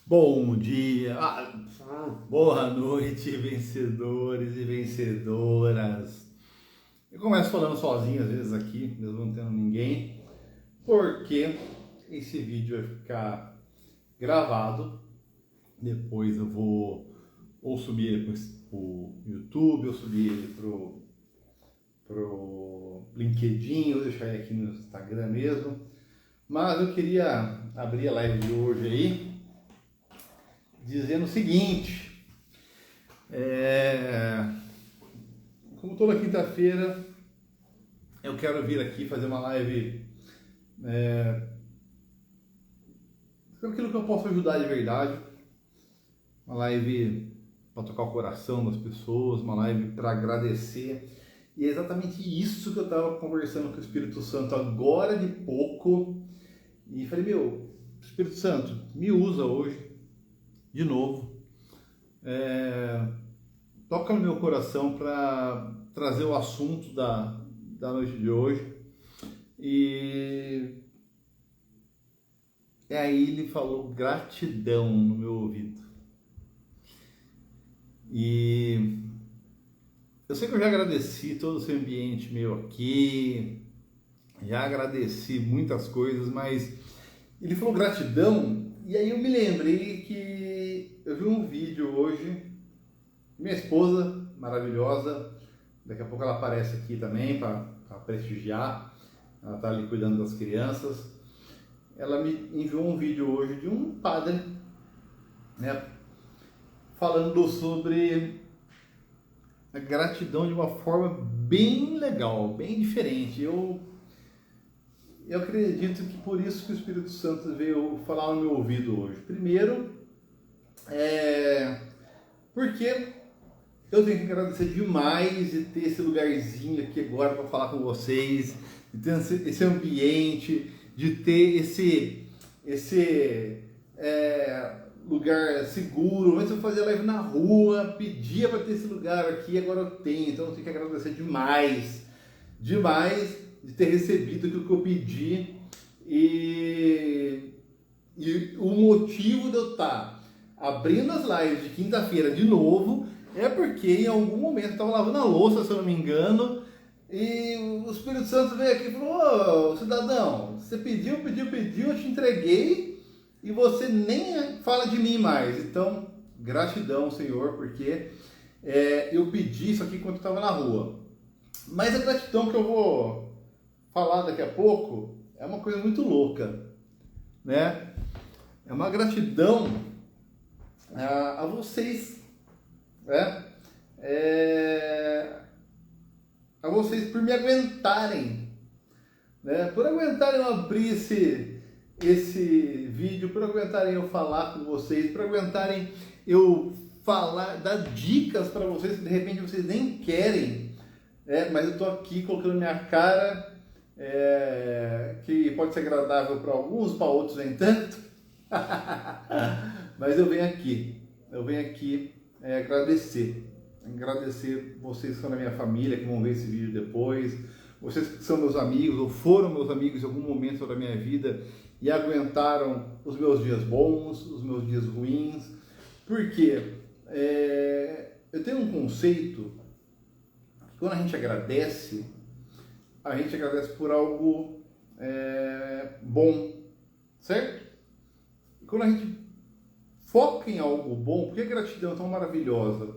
Bom dia, boa noite, vencedores e vencedoras. Eu começo falando sozinho às vezes aqui, mesmo não tendo ninguém, porque esse vídeo vai ficar gravado. Depois eu vou ou subir ele pro YouTube, ou subir ele pro LinkedIn, ou deixar ele aqui no Instagram mesmo. Mas eu queria abrir a live de hoje aí dizendo o seguinte, como toda quinta-feira eu quero vir aqui fazer uma live com aquilo que eu posso ajudar de verdade, uma live para tocar o coração das pessoas, uma live para agradecer, e é exatamente isso que eu estava conversando com o Espírito Santo agora de pouco, e falei, Espírito Santo, me usa hoje de novo, toca no meu coração para trazer o assunto da noite de hoje. E aí ele falou gratidão no meu ouvido. E eu sei que eu já agradeci todo esse ambiente meu aqui, já agradeci muitas coisas, mas ele falou gratidão, e aí eu me lembrei que eu vi um vídeo hoje, minha esposa maravilhosa, daqui a pouco ela aparece aqui também para prestigiar, ela está ali cuidando das crianças. Ela me enviou um vídeo hoje de um padre, né, falando sobre a gratidão de uma forma bem legal, bem diferente. Eu acredito que por isso que o Espírito Santo veio falar no meu ouvido hoje. Primeiro, porque eu tenho que agradecer demais de ter esse lugarzinho aqui agora para falar com vocês, de ter esse ambiente, de ter esse lugar seguro. Antes eu fazia live na rua, pedia para ter esse lugar aqui, agora eu tenho. Então eu tenho que agradecer demais de ter recebido aquilo que eu pedi. E o motivo de eu estar abrindo as lives de quinta-feira de novo é porque em algum momento eu estava lavando a louça, se eu não me engano, e o Espírito Santo veio aqui e falou: ô cidadão, você pediu, eu te entreguei e você nem fala de mim mais. Então, gratidão, Senhor, porque eu pedi isso aqui enquanto eu estava na rua. Mas a gratidão que eu vou falar daqui a pouco é uma coisa muito louca, né? É uma gratidão a vocês, né? A vocês por me aguentarem, né? Por aguentarem eu abrir esse vídeo, por aguentarem eu falar com vocês, por aguentarem eu falar, dar dicas para vocês que de repente vocês nem querem, né? Mas eu estou aqui colocando minha cara, que pode ser agradável para alguns, para outros nem tanto. Mas eu venho aqui agradecer vocês que são da minha família, que vão ver esse vídeo depois, vocês que são meus amigos ou foram meus amigos em algum momento da minha vida e aguentaram os meus dias bons, os meus dias ruins, porque eu tenho um conceito que quando a gente agradece por algo bom, certo? E quando a gente foca em algo bom, por que a gratidão é tão maravilhosa?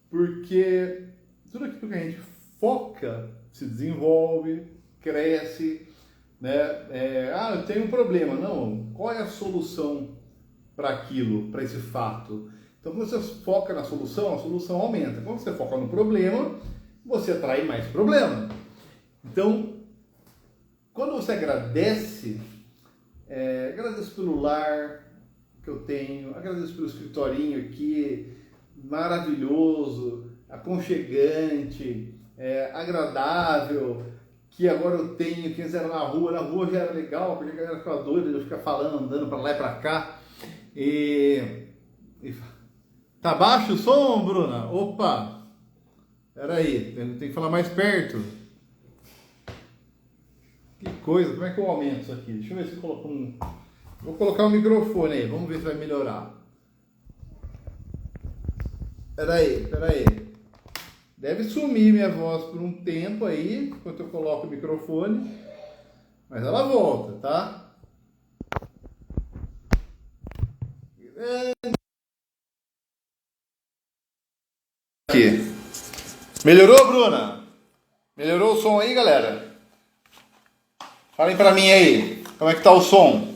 Porque tudo aquilo que a gente foca se desenvolve, cresce, né? Eu tenho um problema. Não, qual é a solução para aquilo, para esse fato? Então, quando você foca na solução, a solução aumenta. Quando você foca no problema, você atrai mais problema. Então, quando você agradece pelo lar que eu tenho, agradeço pelo escritorinho aqui, maravilhoso, aconchegante, agradável, que agora eu tenho, que antes era na rua já era legal, porque a galera ficava doida de eu ficar falando, andando para lá e para cá. Tá baixo o som, Bruna? Opa! Peraí, tem que falar mais perto. Que coisa, como é que eu aumento isso aqui? Deixa eu ver se eu coloco Vou colocar o microfone aí, vamos ver se vai melhorar. Peraí. Deve sumir minha voz por um tempo aí, enquanto eu coloco o microfone. Mas ela volta, tá? Aqui. Melhorou, Bruna? Melhorou o som aí, galera? Falem pra mim aí, como é que tá o som?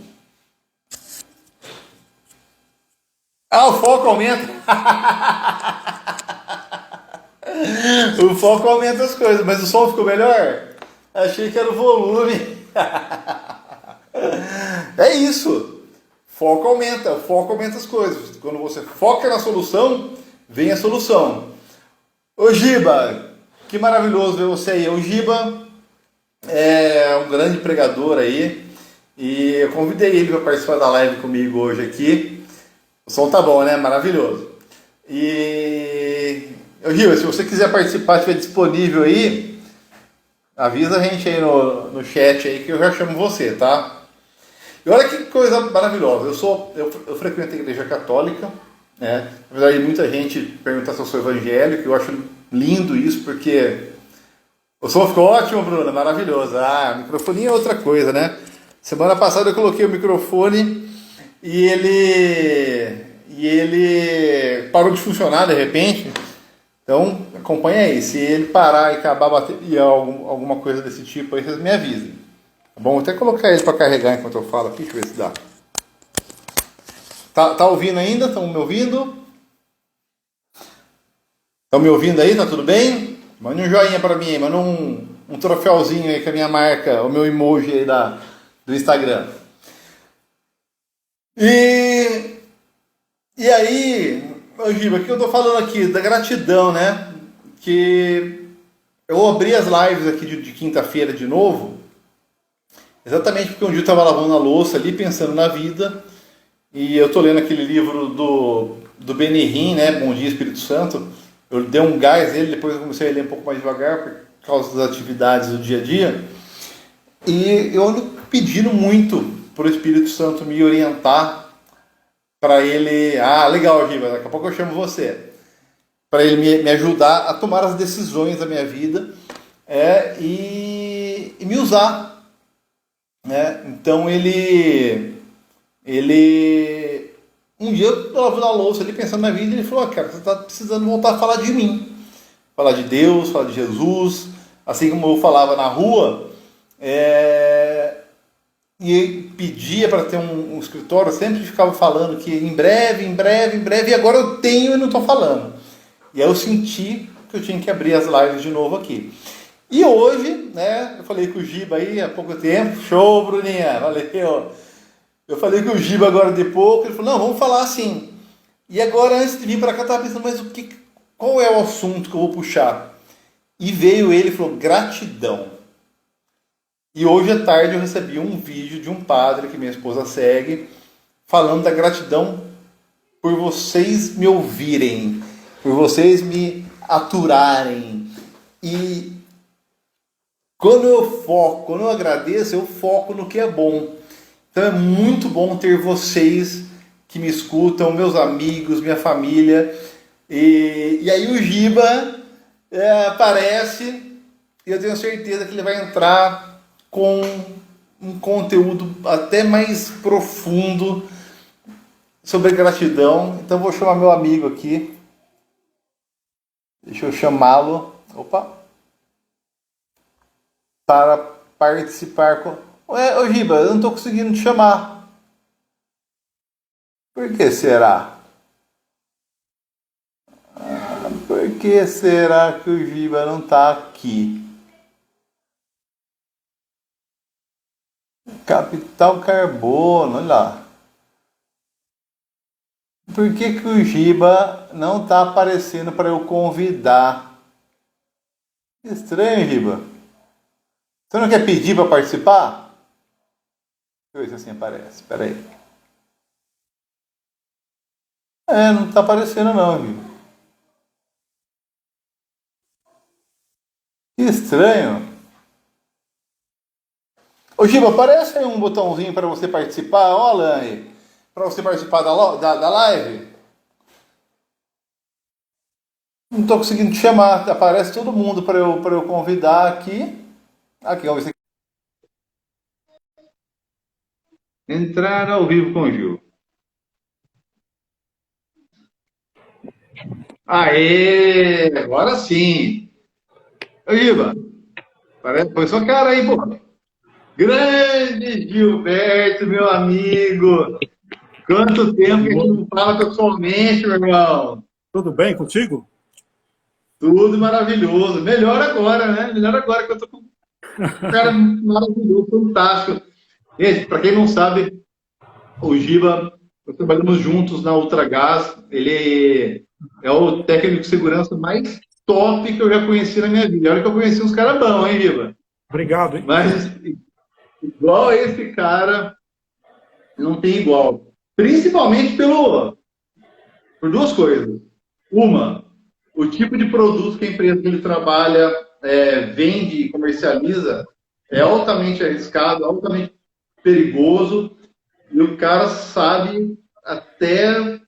Ah, o foco aumenta. O foco aumenta as coisas, mas o som ficou melhor? Achei que era o volume. É isso. Foco aumenta as coisas. Quando você foca na solução, vem a solução. Ô Giba, que maravilhoso ver você aí. O Giba é um grande pregador aí e eu convidei ele para participar da live comigo hoje aqui. O som tá bom, né? Maravilhoso. E ô Giba, se você quiser participar, estiver disponível aí, avisa a gente aí no chat aí que eu já chamo você, tá? E olha que coisa maravilhosa. Eu frequento a igreja católica, né? Na verdade, muita gente pergunta se eu sou evangélico. Eu acho lindo isso porque o som ficou ótimo, Bruna, maravilhoso. Ah, o microfone é outra coisa, né? Semana passada eu coloquei o microfone e ele parou de funcionar de repente. Então, acompanha aí. Se ele parar e acabar a bateria, alguma coisa desse tipo aí, vocês me avisem. Tá bom? Vou até colocar ele para carregar enquanto eu falo aqui. Deixa eu ver se dá. Tá ouvindo ainda? Estão me ouvindo? Estão me ouvindo aí? Tá tudo bem? Mande um joinha para mim aí. Manda um troféuzinho aí com a minha marca, o meu emoji aí do Instagram. E aí, Giba, o que eu tô falando aqui? Da gratidão, né? Que eu abri as lives aqui de quinta-feira de novo, exatamente porque um dia eu estava lavando a louça ali, pensando na vida, e eu tô lendo aquele livro do Benihim, né? Bom Dia Espírito Santo. Eu dei um gás nele, depois eu comecei a ler um pouco mais devagar por causa das atividades do dia a dia. E eu ando pedindo muito para o Espírito Santo me orientar, para ele... Ah, legal, Giba, daqui a pouco eu chamo você. Para ele me ajudar a tomar as decisões da minha vida e me usar. Né? Então um dia eu estava na louça ali pensando na vida e ele falou: ah, cara, você está precisando voltar a falar de mim. Falar de Deus, falar de Jesus. Assim como eu falava na rua, e pedia para ter um escritório, eu sempre ficava falando que em breve, e agora eu tenho e não estou falando. E aí eu senti que eu tinha que abrir as lives de novo aqui. E hoje, né, eu falei com o Giba aí há pouco tempo. Show, Bruninha, valeu. Eu falei com o Giba agora de pouco, ele falou: não, vamos falar assim. E agora, antes de vir para cá, eu estava pensando, mas qual é o assunto que eu vou puxar? E veio ele e falou: gratidão. E hoje à tarde eu recebi um vídeo de um padre que minha esposa segue, falando da gratidão por vocês me ouvirem, por vocês me aturarem. E quando eu agradeço, eu foco no que é bom. Então é muito bom ter vocês que me escutam, meus amigos, minha família. E aí o Giba aparece e eu tenho certeza que ele vai entrar com um conteúdo até mais profundo sobre gratidão. Então vou chamar meu amigo aqui. Deixa eu chamá-lo. Opa! Para participar com... Ô Giba, eu não estou conseguindo te chamar. Por que será? Por que será que o Giba não está aqui? Capital Carbono, olha lá. Por que o Giba não está aparecendo para eu convidar? Estranho, Giba. Você não quer pedir para participar? Deixa eu ver se assim aparece. Espera aí. Não está aparecendo não, Giba. Que estranho. Ô Giba, aparece aí um botãozinho para você participar, ó, Alain, para você participar da live. Não estou conseguindo te chamar, aparece todo mundo para eu convidar aqui. Aqui, ó, entrar ao vivo com o Gil. Aê, agora sim. Ô Giba, parece, foi sua cara aí, pô. Grande Gilberto, meu amigo. Quanto tempo que a gente não fala pessoalmente, meu irmão. Tudo bem contigo? Tudo maravilhoso. Melhor agora, né? Melhor agora que eu tô com um cara maravilhoso, fantástico. Gente, para quem não sabe, o Giba, nós trabalhamos juntos na Ultragás. Ele é o técnico de segurança mais top que eu já conheci na minha vida. Olha que eu conheci uns caras bons, hein, Giba? Obrigado, hein? Mas igual a esse cara, não tem igual. Principalmente por duas coisas. Uma, o tipo de produto que a empresa que ele trabalha vende e comercializa é altamente arriscado, altamente perigoso, e o cara sabe até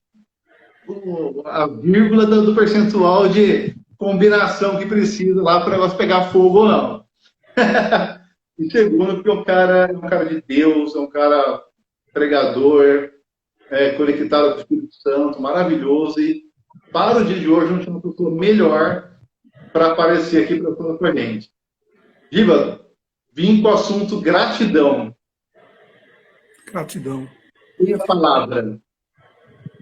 a vírgula do percentual de combinação que precisa lá para o negócio pegar fogo ou não. E segundo, porque o cara é um cara de Deus, é um cara pregador, conectado com o Espírito Santo, maravilhoso, e para o dia de hoje não tinha uma pessoa melhor para aparecer aqui para falar com a gente. Giba, vim com o assunto gratidão. Gratidão. E a palavra?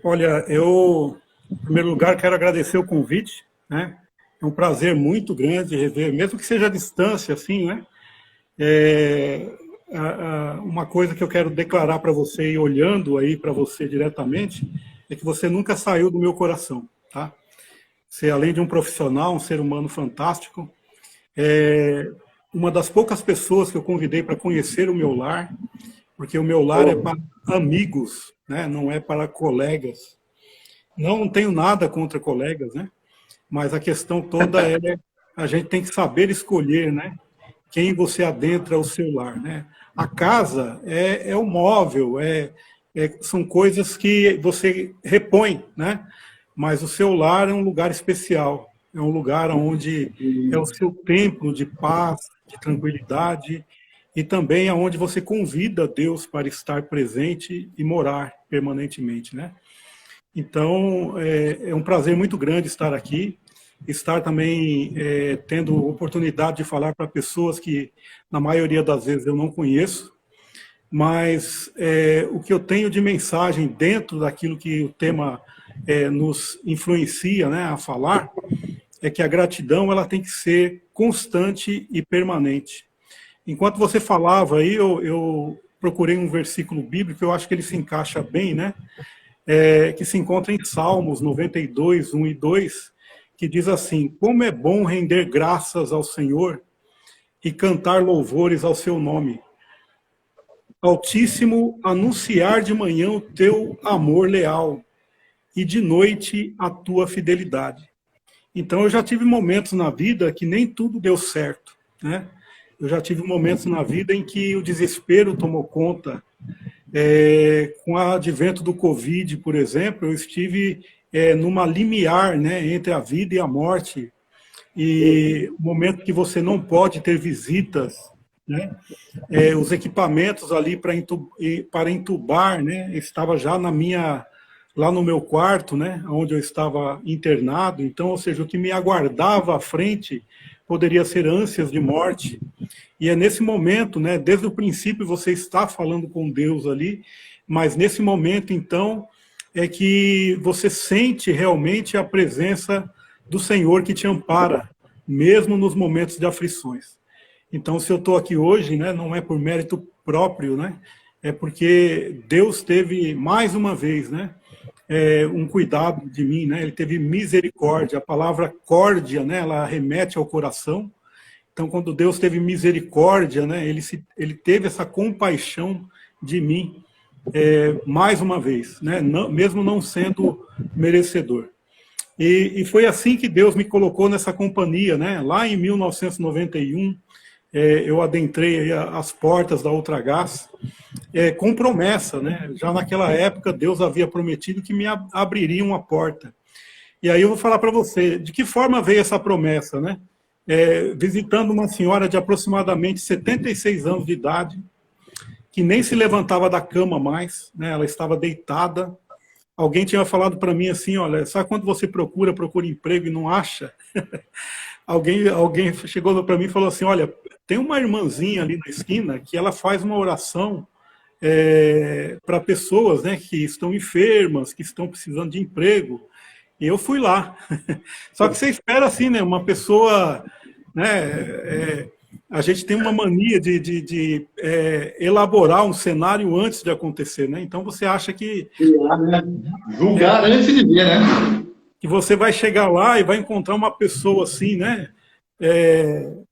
Olha, eu, em primeiro lugar, quero agradecer o convite, né? É um prazer muito grande rever, mesmo que seja à distância, assim, né? Uma coisa que eu quero declarar para você, e olhando aí para você diretamente, é que você nunca saiu do meu coração, tá? Você, além de um profissional, um ser humano fantástico, é uma das poucas pessoas que eu convidei para conhecer o meu lar, porque o meu lar é para amigos, né? Não é para colegas. Não tenho nada contra colegas, né? Mas a questão toda é a gente tem que saber escolher, né? Quem você adentra ao seu lar, né? A casa é o móvel, são coisas que você repõe, né? Mas o seu lar é um lugar especial, é um lugar onde é o seu templo de paz, de tranquilidade, e também aonde você convida Deus para estar presente e morar permanentemente, né? Então, é um prazer muito grande estar aqui, estar também tendo oportunidade de falar para pessoas que, na maioria das vezes, eu não conheço, mas o que eu tenho de mensagem dentro daquilo que o tema nos influencia, né, a falar, é que a gratidão ela tem que ser constante e permanente. Enquanto você falava aí, eu procurei um versículo bíblico, eu acho que ele se encaixa bem, né? Que se encontra em Salmos 92, 1 e 2, que diz assim: como é bom render graças ao Senhor e cantar louvores ao seu nome. Altíssimo, anunciar de manhã o teu amor leal e de noite a tua fidelidade. Então eu já tive momentos na vida que nem tudo deu certo, né? Eu já tive momentos na vida em que o desespero tomou conta. Com o advento do Covid, por exemplo, eu estive numa limiar, né, entre a vida e a morte, e o momento que você não pode ter visitas, né, os equipamentos ali para entubar, né, estava já lá no meu quarto, né, onde eu estava internado. Então, ou seja, o que me aguardava à frente poderia ser ânsias de morte. E é nesse momento, né, desde o princípio você está falando com Deus ali, mas nesse momento, então, é que você sente realmente a presença do Senhor que te ampara, mesmo nos momentos de aflições. Então, se eu estou aqui hoje, né, não é por mérito próprio, né, é porque Deus teve, mais uma vez, né, um cuidado de mim, né, ele teve misericórdia. A palavra córdia, né, ela remete ao coração. Então, quando Deus teve misericórdia, né, ele teve essa compaixão de mim, mais uma vez, né, mesmo não sendo merecedor. E foi assim que Deus me colocou nessa companhia, né, lá em 1991, eu adentrei aí as portas da Ultragaz com promessa, né? Já naquela época, Deus havia prometido que me abriria uma porta. E aí eu vou falar para você, de que forma veio essa promessa, né? Visitando uma senhora de aproximadamente 76 anos de idade, que nem se levantava da cama mais, né? Ela estava deitada. Alguém tinha falado para mim assim, olha, sabe quando você procura emprego e não acha? Alguém chegou para mim e falou assim, olha, tem uma irmãzinha ali na esquina que ela faz uma oração para pessoas, né, que estão enfermas, que estão precisando de emprego. E eu fui lá. Só que você espera assim, né, uma pessoa, né, a gente tem uma mania de elaborar um cenário antes de acontecer, né? Então você acha que julgar antes de ver, né? Que você vai chegar lá e vai encontrar uma pessoa assim, né?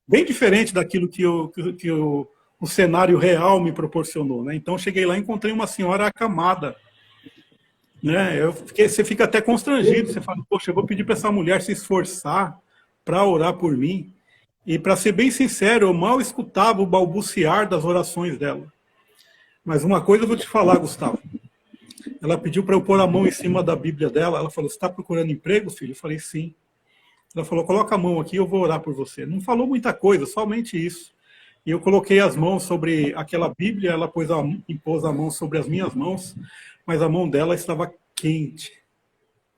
Bem diferente daquilo que o cenário real me proporcionou, né? Então cheguei lá e encontrei uma senhora acamada, né? Você fica até constrangido, você fala, poxa, eu vou pedir para essa mulher se esforçar para orar por mim. E para ser bem sincero, eu mal escutava o balbuciar das orações dela. Mas uma coisa eu vou te falar, Gustavo. Ela pediu para eu pôr a mão em cima da Bíblia dela. Ela falou, você está procurando emprego, filho? Eu falei, sim. Ela falou, coloca a mão aqui, eu vou orar por você. Não falou muita coisa, somente isso. E eu coloquei as mãos sobre aquela Bíblia, ela impôs a mão sobre as minhas mãos, mas a mão dela estava quente.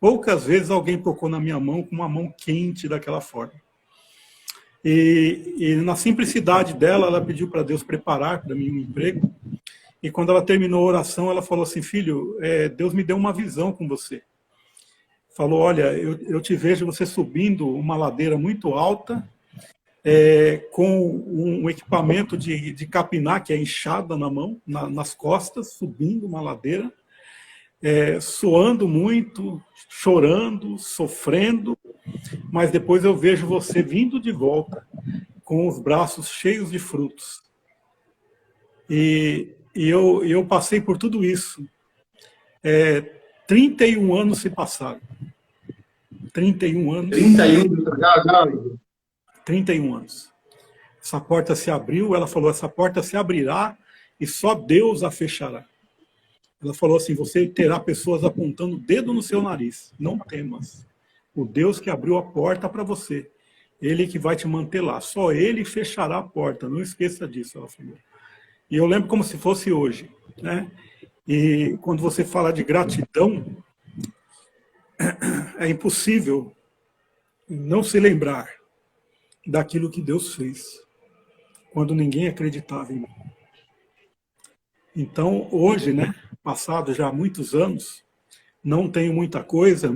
Poucas vezes alguém tocou na minha mão com uma mão quente daquela forma. E na simplicidade dela, ela pediu para Deus preparar para mim um emprego. E quando ela terminou a oração, ela falou assim, filho, Deus me deu uma visão com você. Falou, olha, eu te vejo você subindo uma ladeira muito alta, com um equipamento de capinar, que é enxada na mão, nas costas, subindo uma ladeira, suando muito, chorando, sofrendo, mas depois eu vejo você vindo de volta, com os braços cheios de frutos. E eu passei por tudo isso. 31 anos se passaram. 31 anos. 31 anos. Essa porta se abriu, ela falou, essa porta se abrirá e só Deus a fechará. Ela falou assim, você terá pessoas apontando o dedo no seu nariz. Não temas. O Deus que abriu a porta para você, Ele que vai te manter lá. Só Ele fechará a porta. Não esqueça disso, ela falou. E eu lembro como se fosse hoje, né? E quando você fala de gratidão, é impossível não se lembrar daquilo que Deus fez, quando ninguém acreditava em mim. Então, hoje, né, passado já muitos anos, não tenho muita coisa,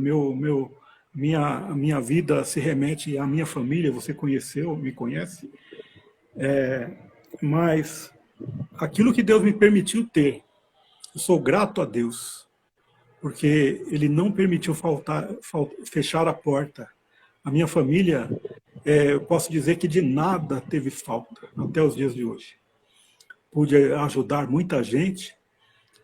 minha vida se remete à minha família, você me conhece, mas aquilo que Deus me permitiu ter, eu sou grato a Deus, porque Ele não permitiu fechar a porta. A minha família, eu posso dizer que de nada teve falta, até os dias de hoje. Pude ajudar muita gente,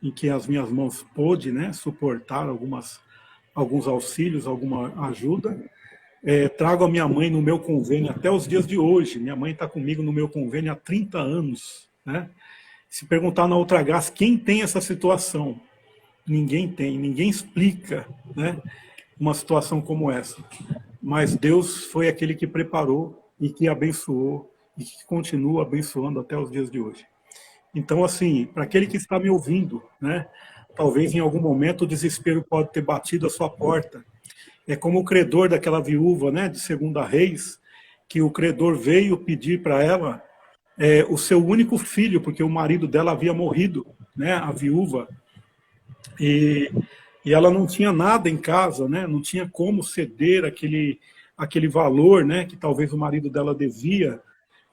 em que as minhas mãos pôde, né, suportar alguns auxílios, alguma ajuda. Trago a minha mãe no meu convênio até os dias de hoje. Minha mãe está comigo no meu convênio há 30 anos. Né? Se perguntar na Ultragaz quem tem essa situação, ninguém tem, ninguém explica, né, uma situação como essa. Mas Deus foi aquele que preparou e que abençoou e que continua abençoando até os dias de hoje. Então, assim, para aquele que está me ouvindo, né, talvez em algum momento o desespero pode ter batido a sua porta. É como o credor daquela viúva, né, de 2 Reis, que o credor veio pedir para ela o seu único filho, porque o marido dela havia morrido, né, a viúva, e ela não tinha nada em casa, né, não tinha como ceder aquele valor, né, que talvez o marido dela devia.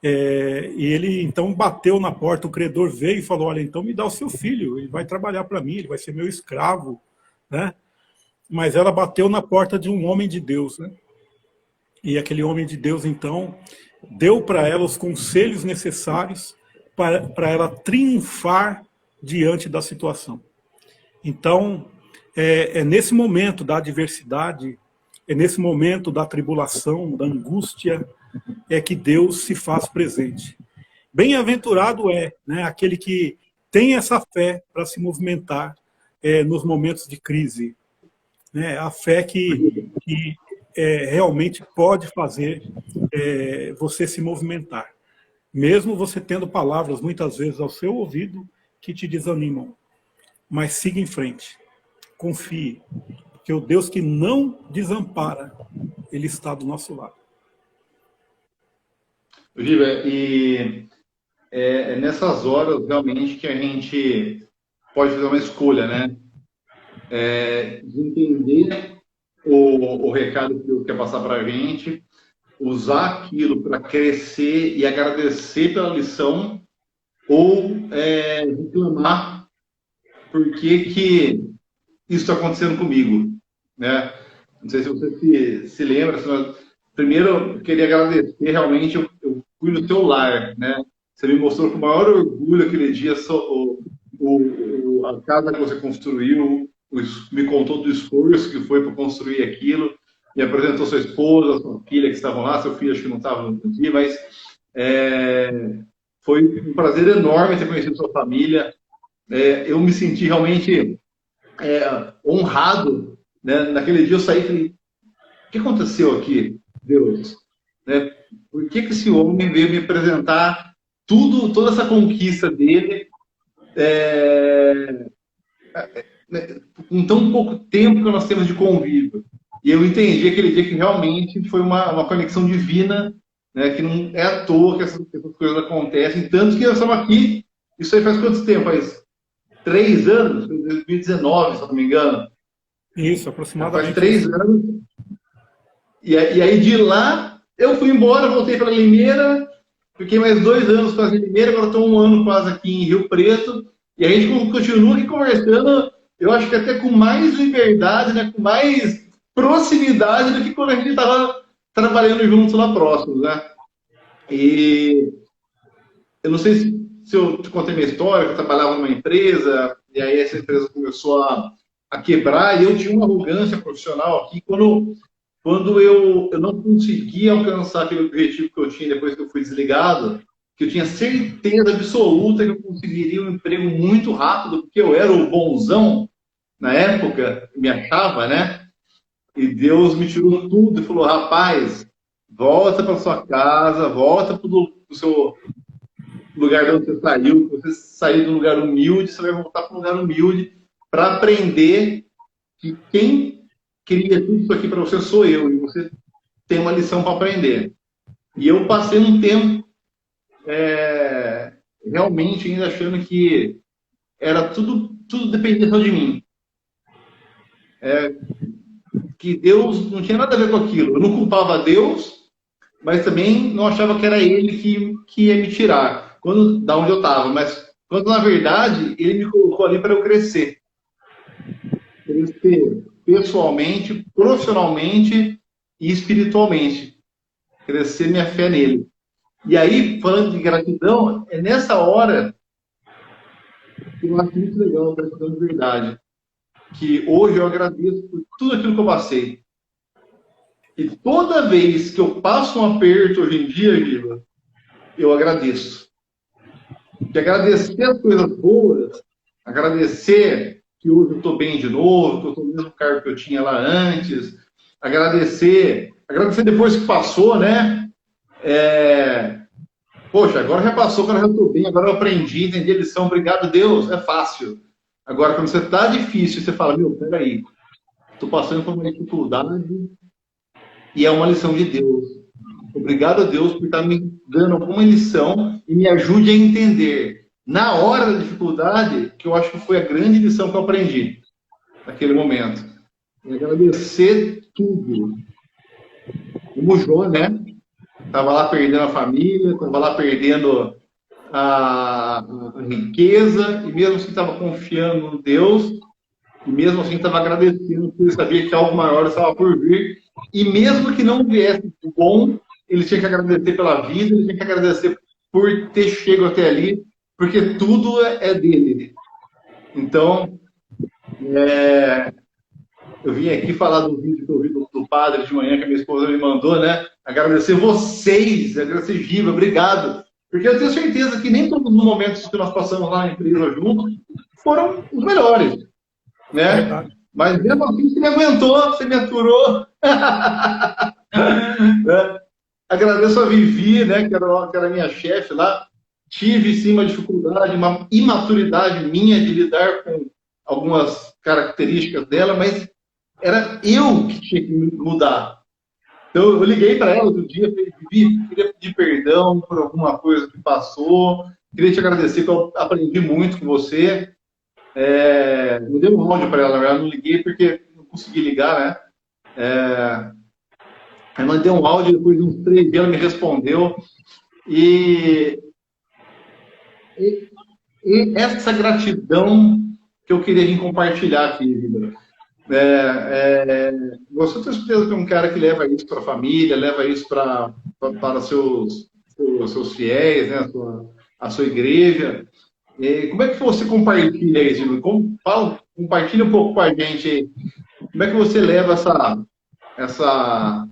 E ele então bateu na porta, o credor veio e falou, olha, então me dá o seu filho, ele vai trabalhar para mim, ele vai ser meu escravo, né? Mas ela bateu na porta de um homem de Deus, né? E aquele homem de Deus, então, deu para ela os conselhos necessários para ela triunfar diante da situação. Então, nesse momento da adversidade, é nesse momento da tribulação, da angústia, é que Deus se faz presente. Bem-aventurado é, né, aquele que tem essa fé para se movimentar nos momentos de crise. Né? A fé que realmente pode fazer você se movimentar. Mesmo você tendo palavras, muitas vezes, ao seu ouvido, que te desanimam. Mas siga em frente. Confie. Porque o Deus que não desampara, Ele está do nosso lado. Giba, e nessas horas, realmente, que a gente pode fazer uma escolha, né? De entender o recado que Deus quer passar para a gente, usar aquilo para crescer e agradecer pela lição, ou reclamar por que isso está acontecendo comigo, né? Não sei se você se lembra. Primeiro, eu queria agradecer, realmente, eu fui no teu lar, né? Você me mostrou com o maior orgulho aquele dia a casa que você construiu, me contou do esforço que foi para construir aquilo, me apresentou sua esposa, sua filha que estavam lá, seu filho acho que não estava no dia, mas foi um prazer enorme ter conhecido sua família. Eu me senti realmente honrado, né? Naquele dia eu saí e falei, o que aconteceu aqui, Deus? Né? Por que esse homem veio me apresentar toda essa conquista dele com tão pouco tempo que nós temos de convívio? E eu entendi aquele dia que realmente foi uma conexão divina, né? Que não é à toa que essas coisas acontecem. Tanto que nós estamos aqui, isso aí faz quanto tempo? Faz 3 anos? 2019, se eu não me engano. Isso, aproximadamente. Faz 3 anos. E aí de lá, eu fui embora, voltei para Limeira, fiquei mais 2 anos quase em Limeira, agora estou 1 ano quase aqui em Rio Preto, e a gente continua aqui conversando, eu acho que até com mais liberdade, né, com mais proximidade do que quando a gente estava trabalhando juntos lá próximos, né? E eu não sei se eu te contei minha história, que eu trabalhava numa empresa, e aí essa empresa começou a quebrar, e eu tinha uma arrogância profissional aqui, quando eu não conseguia alcançar aquele objetivo que eu tinha depois que eu fui desligado, que eu tinha certeza absoluta que eu conseguiria um emprego muito rápido, porque eu era o bonzão na época, me achava, né? E Deus me tirou tudo e falou, rapaz, volta para sua casa, volta para o seu lugar de onde você saiu. Você saiu de um lugar humilde, você vai voltar para um lugar humilde para aprender que quem cria tudo isso aqui para você sou eu, e você tem uma lição para aprender. E eu passei um tempo realmente ainda achando que era tudo dependia só de mim. Que Deus não tinha nada a ver com aquilo. Eu não culpava Deus, mas também não achava que era Ele que ia me tirar da onde eu estava. Mas quando, na verdade, Ele me colocou ali para eu crescer. Crescer pessoalmente, profissionalmente e espiritualmente. Crescer minha fé nele. E aí, falando de gratidão, é nessa hora que eu acho muito legal a gratidão de verdade. Que hoje eu agradeço por tudo aquilo que eu passei. E toda vez que eu passo um aperto hoje em dia, Guilherme, eu agradeço. Porque agradecer as coisas boas, agradecer que hoje eu estou bem de novo, que eu estou no mesmo cargo que eu tinha lá antes, agradecer depois que passou, né? Poxa, agora já passou, agora já estou bem, agora eu aprendi, entendi a lição, obrigado Deus, é fácil. Agora, quando você está difícil, você fala, peraí, estou passando por uma dificuldade e é uma lição de Deus. Obrigado a Deus por estar me dando alguma lição e me ajude a entender, na hora da dificuldade, que eu acho que foi a grande lição que eu aprendi naquele momento. E agradecer tudo. Como Jó, né? Estava lá perdendo a família, estava lá perdendo a riqueza, e mesmo assim estava confiando em Deus, e mesmo assim estava agradecendo, porque ele sabia que algo maior estava por vir, e mesmo que não viesse bom, ele tinha que agradecer pela vida, ele tinha que agradecer por ter chegado até ali, porque tudo é dele. Então, eu vim aqui falar do vídeo que eu vi do padre de manhã, que a minha esposa me mandou, né? Agradecer vocês, agradecer Giba, obrigado. Porque eu tenho certeza que nem todos os momentos que nós passamos lá na empresa juntos foram os melhores, né? Mas mesmo assim você me aguentou, você me aturou. Né? Agradeço a Vivi, né, que era minha chefe lá. Tive sim uma dificuldade, uma imaturidade minha de lidar com algumas características dela, mas era eu que tinha que mudar. Então eu liguei para ela outro dia, falei, Vivi, queria pedir perdão por alguma coisa que passou, queria te agradecer, que eu aprendi muito com você. Me dei um áudio para ela, na verdade, não liguei porque não consegui ligar, né? Eu mandei um áudio, depois de uns 3 dias ela me respondeu. E essa gratidão que eu queria vir compartilhar aqui, Vitor. Você tem certeza que é um cara que leva isso para a família, leva isso para seus fiéis, né? A sua igreja. E como é que você compartilha isso? Compartilha um pouco com a gente aí. Como é que você leva essa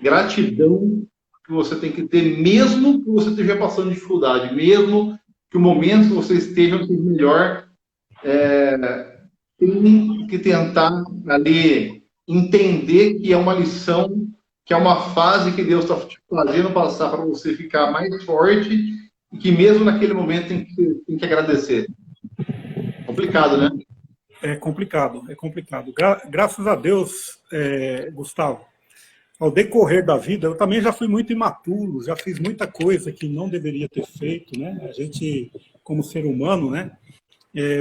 gratidão que você tem que ter, mesmo que você esteja passando dificuldade, mesmo que o momento que você esteja melhor, tem que tentar ali entender que é uma lição, que é uma fase que Deus está te fazendo passar para você ficar mais forte e que mesmo naquele momento tem que agradecer. Complicado, né? É complicado, é complicado. Graças a Deus, Gustavo, ao decorrer da vida, eu também já fui muito imaturo, já fiz muita coisa que não deveria ter feito, né? A gente, como ser humano, né?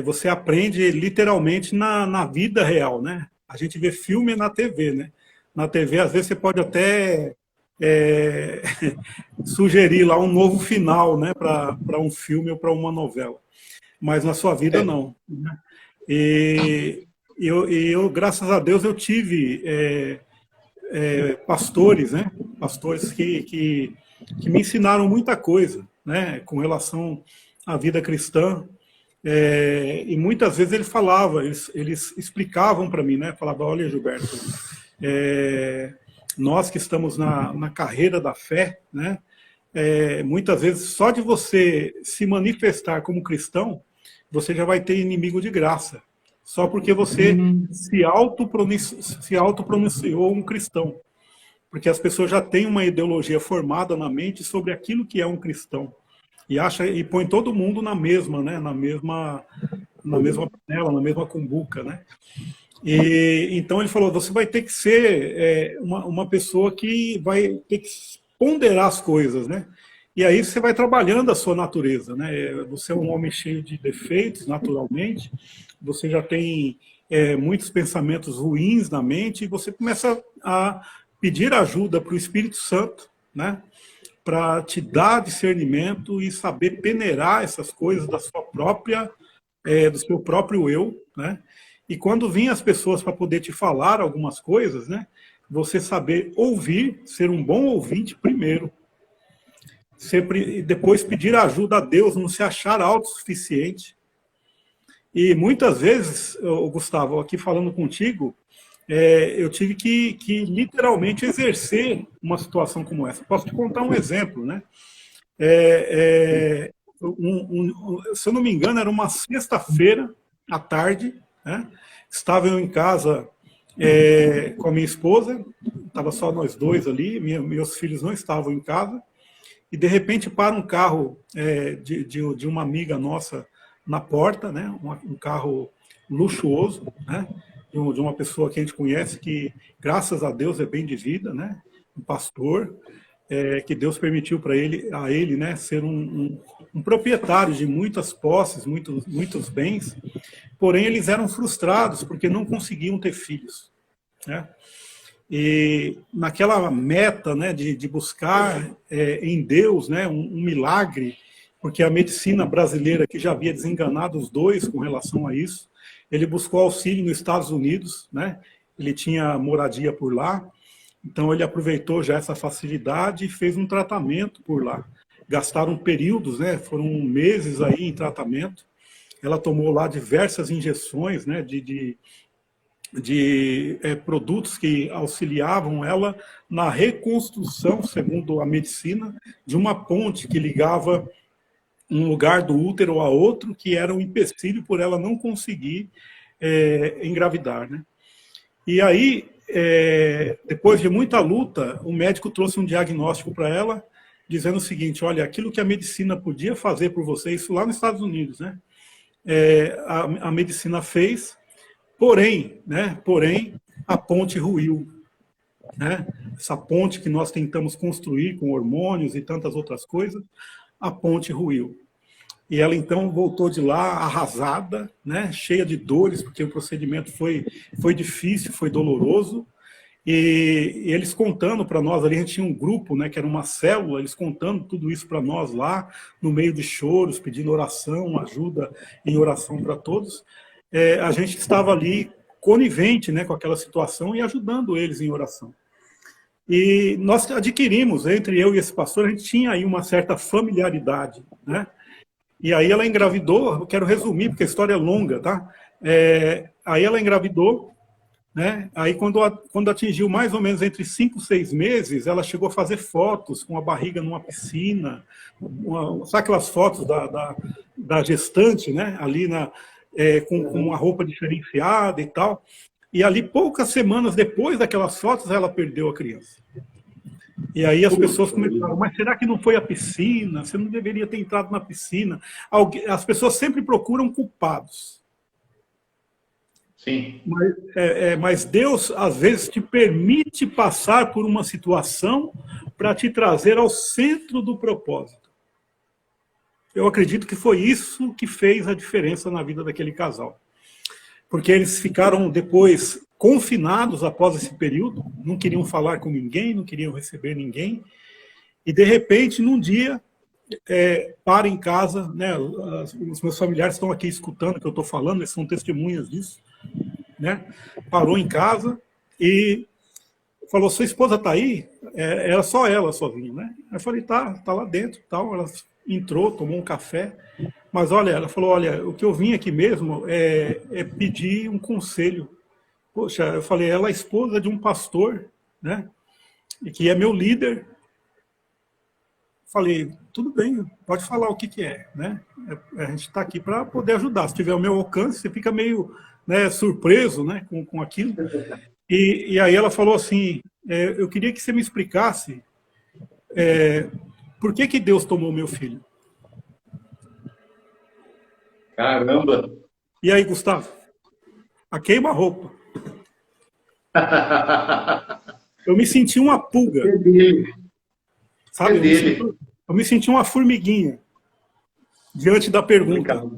Você aprende literalmente na vida real, né? A gente vê filme na TV, né? Na TV, às vezes, você pode até sugerir lá um novo final, né? Para um filme ou para uma novela. Mas na sua vida, não. Né? E eu, graças a Deus, eu tive pastores, né? Pastores que me ensinaram muita coisa, né? Com relação à vida cristã. E muitas vezes ele falava, eles explicavam para mim, né? Falavam, olha, Gilberto, nós que estamos na carreira da fé, né? Muitas vezes só de você se manifestar como cristão, você já vai ter inimigo de graça. Só porque você se autopronunciou um cristão. Porque as pessoas já têm uma ideologia formada na mente sobre aquilo que é um cristão. E põe todo mundo na mesma, né? Na mesma panela, na mesma cumbuca, né? E então ele falou, você vai ter que ser uma pessoa que vai ter que ponderar as coisas, né? E aí você vai trabalhando a sua natureza, né? Você é um homem cheio de defeitos, naturalmente. Você já tem muitos pensamentos ruins na mente e você começa a pedir ajuda para o Espírito Santo, né? Para te dar discernimento e saber peneirar essas coisas da sua própria, do seu próprio eu, né? E quando vinham as pessoas para poder te falar algumas coisas, né? Você saber ouvir, ser um bom ouvinte primeiro. Sempre, depois pedir ajuda a Deus, não se achar autossuficiente. E muitas vezes, Gustavo, aqui falando contigo, eu tive que literalmente exercer uma situação como essa. Posso te contar um exemplo, né? Se eu não me engano, era uma sexta-feira à tarde, né? Estava eu em casa com a minha esposa, estava só nós dois ali, meus filhos não estavam em casa, e de repente para um carro de uma amiga nossa na porta, né? Um carro luxuoso, né? De uma pessoa que a gente conhece que, graças a Deus, é bem de vida, né? Um pastor, que Deus permitiu para ele, né, ser um proprietário de muitas posses, muitos bens, porém eles eram frustrados porque não conseguiam ter filhos, né? E naquela meta, né, de buscar em Deus, né, um milagre, porque a medicina brasileira que já havia desenganado os dois com relação a isso, ele buscou auxílio nos Estados Unidos, né? Ele tinha moradia por lá, então ele aproveitou já essa facilidade e fez um tratamento por lá. Gastaram períodos, né? Foram meses aí em tratamento. Ela tomou lá diversas injeções, né? De produtos que auxiliavam ela na reconstrução, segundo a medicina, de uma ponte que ligava um lugar do útero a outro, que era um empecilho por ela não conseguir engravidar, né? E aí, depois de muita luta, o médico trouxe um diagnóstico para ela, dizendo o seguinte: olha, aquilo que a medicina podia fazer por você, isso lá nos Estados Unidos, né? A medicina fez, porém, a ponte ruiu, né? Essa ponte que nós tentamos construir com hormônios e tantas outras coisas, a ponte ruiu. E ela então voltou de lá arrasada, né? Cheia de dores, porque o procedimento foi difícil, foi doloroso. E eles contando para nós ali, a gente tinha um grupo, né, que era uma célula, eles contando tudo isso para nós lá, no meio de choros, pedindo oração, ajuda em oração para todos. A gente estava ali conivente, né, com aquela situação e ajudando eles em oração. E nós adquirimos, entre eu e esse pastor, a gente tinha aí uma certa familiaridade, né? E aí ela engravidou, eu quero resumir, porque a história é longa, tá? Aí ela engravidou, né? Aí quando atingiu mais ou menos entre 5 e 6 meses, ela chegou a fazer fotos com a barriga numa piscina, sabe aquelas fotos da gestante, né? Ali com uma roupa diferenciada e tal. E ali, poucas semanas depois daquelas fotos, ela perdeu a criança. E aí as pessoas começaram: mas será que não foi a piscina? Você não deveria ter entrado na piscina? As pessoas sempre procuram culpados. Sim. Mas Deus, às vezes, te permite passar por uma situação para te trazer ao centro do propósito. Eu acredito que foi isso que fez a diferença na vida daquele casal. Porque eles ficaram depois confinados após esse período, não queriam falar com ninguém, não queriam receber ninguém, e de repente, num dia, para em casa, né? Os meus familiares estão aqui escutando o que eu estou falando, eles são testemunhas disso, né? Parou em casa e falou: sua esposa está aí? Era só ela sozinha, né? Eu falei: tá lá dentro, tal. Ela entrou, tomou um café, mas olha, ela falou: olha, o que eu vim aqui mesmo é pedir um conselho. Poxa, eu falei: ela é esposa de um pastor, né? E que é meu líder. Falei: tudo bem, pode falar o que é, né? A gente está aqui para poder ajudar. Se tiver o meu alcance, você fica meio, né, surpreso, né, com aquilo. E aí ela falou assim: eu queria que você me explicasse por que Deus tomou meu filho. Caramba! E aí, Gustavo? A queima-roupa. Eu me senti uma pulga. É dele. Sabe? É dele. Eu me senti uma formiguinha diante da pergunta.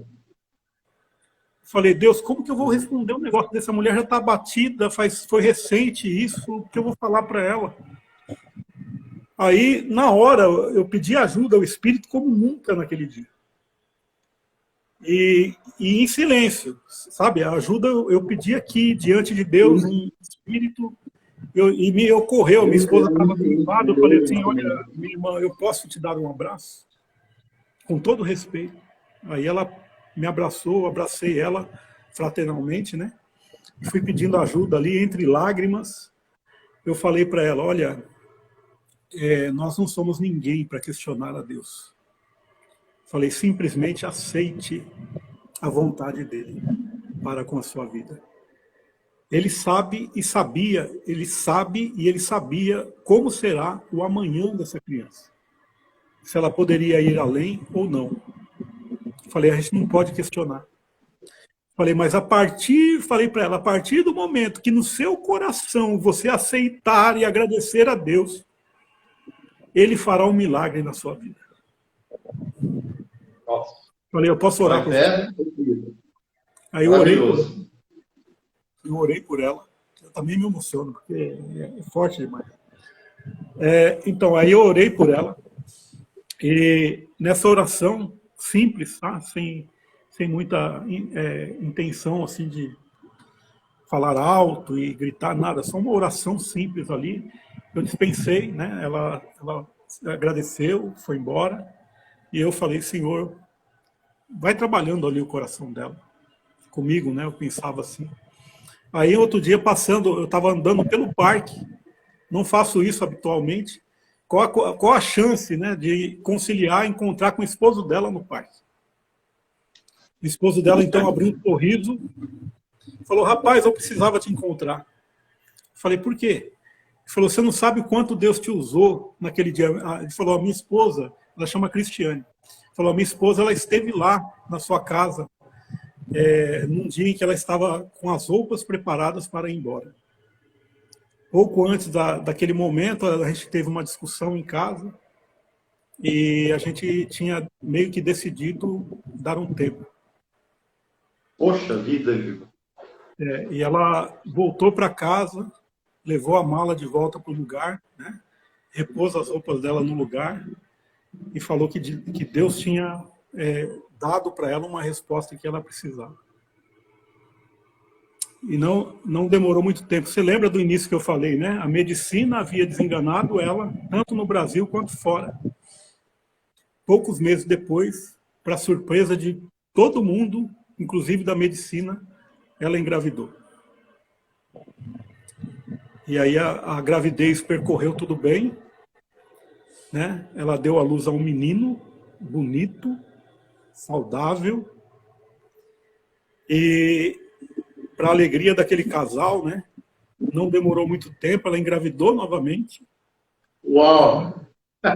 Falei: Deus, como que eu vou responder um negócio dessa mulher? Já está abatida, foi recente isso, o que eu vou falar para ela? Aí, na hora, eu pedi ajuda ao Espírito como nunca naquele dia. E em silêncio, sabe? A ajuda eu pedi aqui, diante de Deus, em Espírito. E me ocorreu, minha esposa estava do meu lado, eu falei assim: olha, minha irmã, eu posso te dar um abraço? Com todo respeito. Aí ela me abraçou, eu abracei ela fraternalmente, né? E fui pedindo ajuda ali, entre lágrimas. Eu falei para ela: olha, nós não somos ninguém para questionar a Deus. Falei: simplesmente aceite a vontade dele para com a sua vida. Ele sabe e sabia, ele sabe e ele sabia como será o amanhã dessa criança. Se ela poderia ir além ou não. Falei: a gente não pode questionar. Falei: mas falei para ela, a partir do momento que no seu coração você aceitar e agradecer a Deus, ele fará um milagre na sua vida. Nossa. Falei: eu posso orar por você? Aí eu orei por ela. Eu também me emociono, porque é forte demais. Então, aí eu orei por ela. E nessa oração simples, tá? Sem muita intenção assim de falar alto e gritar, nada. Só uma oração simples ali. Eu dispensei, né? Ela agradeceu, foi embora. E eu falei: Senhor, vai trabalhando ali o coração dela. Comigo, né? Eu pensava assim. Aí outro dia passando, eu estava andando pelo parque, não faço isso habitualmente. Qual a chance, né, de conciliar, encontrar com o esposo dela no parque? O esposo dela então abriu um sorriso, falou: rapaz, eu precisava te encontrar. Eu falei: por quê? Ele falou: você não sabe o quanto Deus te usou naquele dia. Ele falou: a minha esposa, ela chama Cristiane. Ele falou: a minha esposa, ela esteve lá na sua casa, num dia em que ela estava com as roupas preparadas para ir embora. Pouco antes daquele momento, a gente teve uma discussão em casa e a gente tinha meio que decidido dar um tempo. Poxa vida, Giba. E ela voltou para casa, levou a mala de volta para o lugar, né? Repôs as roupas dela no lugar e falou que Deus tinha dado para ela uma resposta que ela precisava. E não demorou muito tempo. Você lembra do início que eu falei, né? A medicina havia desenganado ela, tanto no Brasil quanto fora. Poucos meses depois, para surpresa de todo mundo, inclusive da medicina, ela engravidou. E aí a gravidez percorreu tudo bem, né? Ela deu à luz a um menino bonito, saudável, e para a alegria daquele casal, né? Não demorou muito tempo, ela engravidou novamente. Uau!